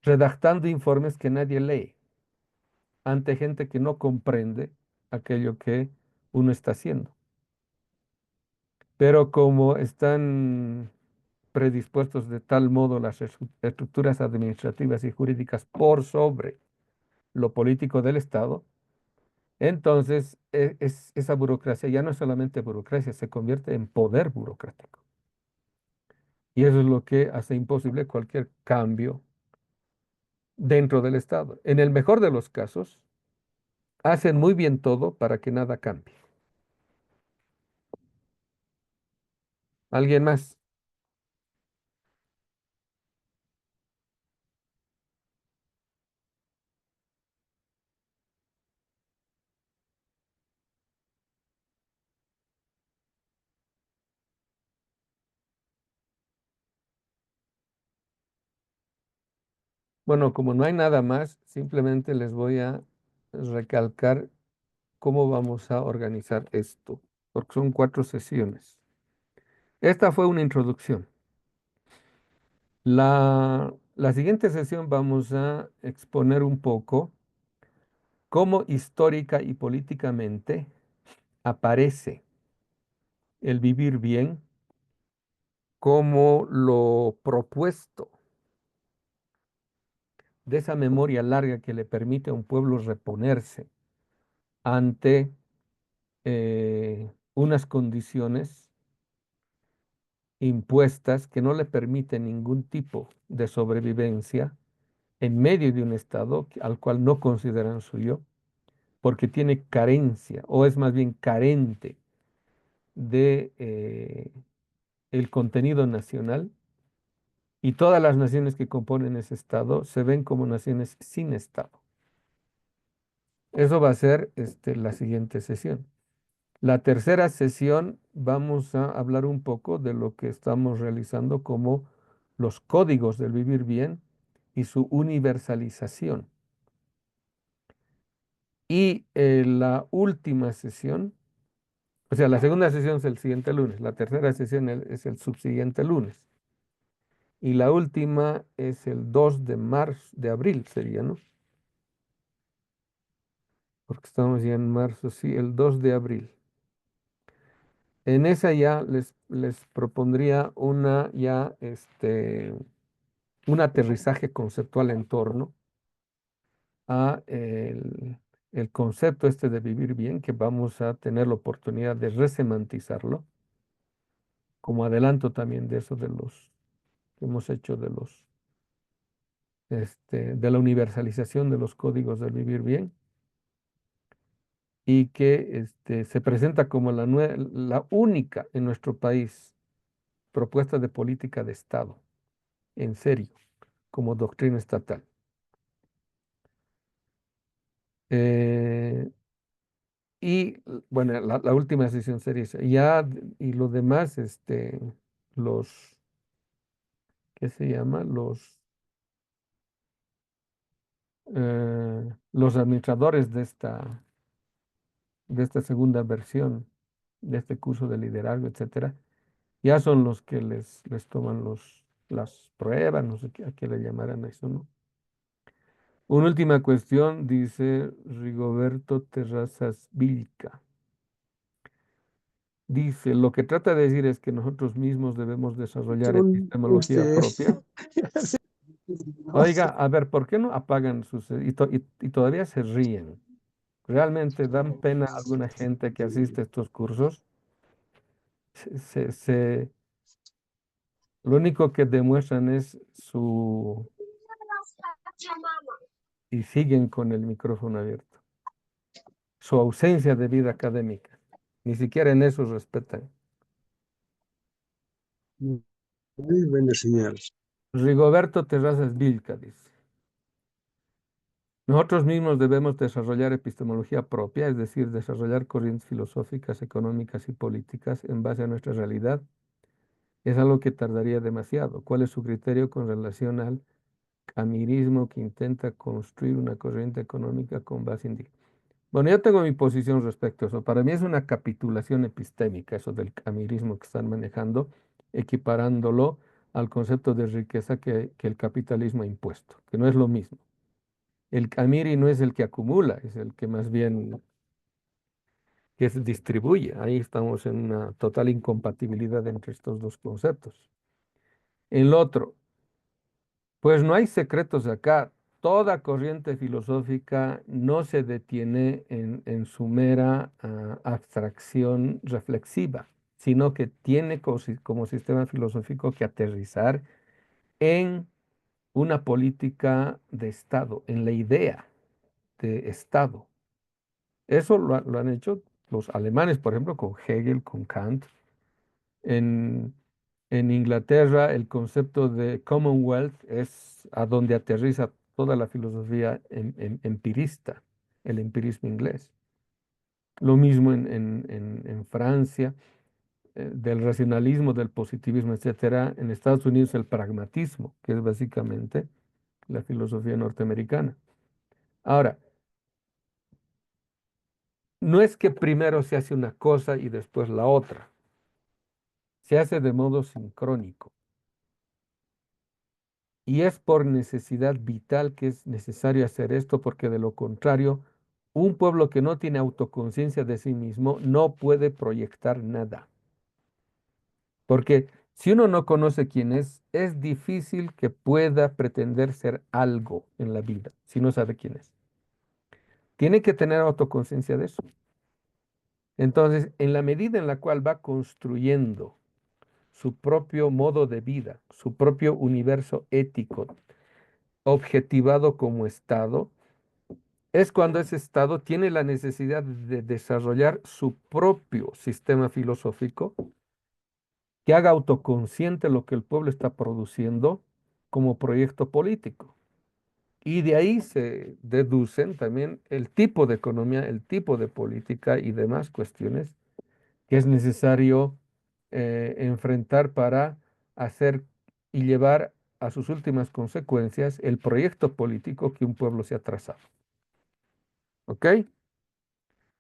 A: redactando informes que nadie lee, ante gente que no comprende aquello que uno está haciendo. Pero como están predispuestos de tal modo las estructuras administrativas y jurídicas por sobre lo político del Estado, entonces esa burocracia ya no es solamente burocracia, se convierte en poder burocrático. Y eso es lo que hace imposible cualquier cambio dentro del Estado. En el mejor de los casos, hacen muy bien todo para que nada cambie. ¿Alguien más? Bueno, como no hay nada más, simplemente les voy a recalcar cómo vamos a organizar esto, porque son 4 sesiones. Esta fue una introducción. La siguiente sesión vamos a exponer un poco cómo histórica y políticamente aparece el vivir bien como lo propuesto de esa memoria larga que le permite a un pueblo reponerse ante unas condiciones impuestas que no le permiten ningún tipo de sobrevivencia en medio de un estado al cual no consideran suyo, porque tiene carencia, o es más bien carente de el contenido nacional, y todas las naciones que componen ese estado se ven como naciones sin estado. Eso va a ser la siguiente sesión. La tercera sesión vamos a hablar un poco de lo que estamos realizando como los códigos del vivir bien y su universalización. Y la última sesión, o sea, la segunda sesión es el siguiente lunes, la tercera sesión es el subsiguiente lunes. Y la última es el 2 de marzo, de abril sería, ¿no? Porque estamos ya en marzo, sí, el 2 de abril. En esa ya les propondría un aterrizaje conceptual en torno a el concepto de vivir bien, que vamos a tener la oportunidad de resemantizarlo, como adelanto también de eso de los que hemos hecho de la universalización de los códigos del vivir bien, y que se presenta como la única en nuestro país propuesta de política de Estado, en serio, como doctrina estatal. Eh, y bueno, la última sesión sería esa. Ya, y lo demás, los, ¿qué se llama? Los administradores de esta segunda versión, de este curso de liderazgo, etcétera, ya son los que les toman las pruebas, no sé a qué le llamarán a eso, ¿no? Una última cuestión, dice Rigoberto Terrazas Vilca. Dice, lo que trata de decir es que nosotros mismos debemos desarrollar epistemología propia. Oiga, a ver, ¿por qué no apagan sus... y todavía se ríen? Realmente dan pena a alguna gente que asiste a estos cursos. Se, se- se- lo único que demuestran es su... y siguen con el micrófono abierto. Su ausencia de vida académica. Ni siquiera en eso respetan.
E: Muy buena señal.
A: Rigoberto Terrazas Vilca dice, nosotros mismos debemos desarrollar epistemología propia, es decir, desarrollar corrientes filosóficas, económicas y políticas en base a nuestra realidad. Es algo que tardaría demasiado. ¿Cuál es su criterio con relación al camirismo que intenta construir una corriente económica con base indígena? Bueno, yo tengo mi posición respecto a eso. Para mí es una capitulación epistémica, eso del camirismo que están manejando, equiparándolo al concepto de riqueza que el capitalismo ha impuesto, que no es lo mismo. El camiri no es el que acumula, es el que más bien que se distribuye. Ahí estamos en una total incompatibilidad entre estos dos conceptos. En lo otro, pues no hay secretos acá. Toda corriente filosófica no se detiene en su mera abstracción reflexiva, sino que tiene como sistema filosófico que aterrizar en una política de Estado, en la idea de Estado. Eso lo han hecho los alemanes, por ejemplo, con Hegel, con Kant. En, en Inglaterra, el concepto de Commonwealth es a donde aterriza toda la filosofía empirista, el empirismo inglés. Lo mismo en Francia, del racionalismo, del positivismo, etcétera. En Estados Unidos, el pragmatismo, que es básicamente la filosofía norteamericana. Ahora, no es que primero se hace una cosa y después la otra, se hace de modo sincrónico. Y es por necesidad vital que es necesario hacer esto, porque de lo contrario, un pueblo que no tiene autoconciencia de sí mismo no puede proyectar nada. Porque si uno no conoce quién es difícil que pueda pretender ser algo en la vida, si no sabe quién es. Tiene que tener autoconciencia de eso. Entonces, en la medida en la cual va construyendo su propio modo de vida, su propio universo ético, objetivado como Estado, es cuando ese Estado tiene la necesidad de desarrollar su propio sistema filosófico que haga autoconsciente lo que el pueblo está produciendo como proyecto político. Y de ahí se deducen también el tipo de economía, el tipo de política y demás cuestiones que es necesario enfrentar para hacer y llevar a sus últimas consecuencias el proyecto político que un pueblo se ha trazado. ¿Ok?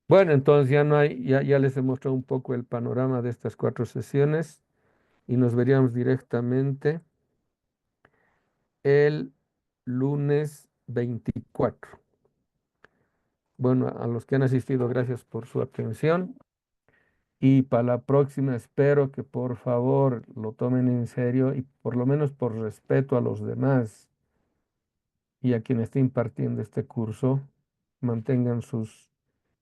A: Bueno, entonces ya no hay, ya les he mostrado un poco el panorama de estas 4 sesiones y nos veríamos directamente el lunes 24. Bueno, a los que han asistido, gracias por su atención. Y para la próxima espero que por favor lo tomen en serio y por lo menos por respeto a los demás y a quien esté impartiendo este curso, mantengan sus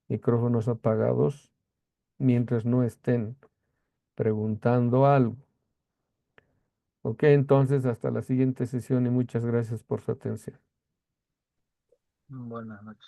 A: micrófonos apagados mientras no estén preguntando algo. Ok, entonces hasta la siguiente sesión y muchas gracias por su atención.
E: Buenas noches.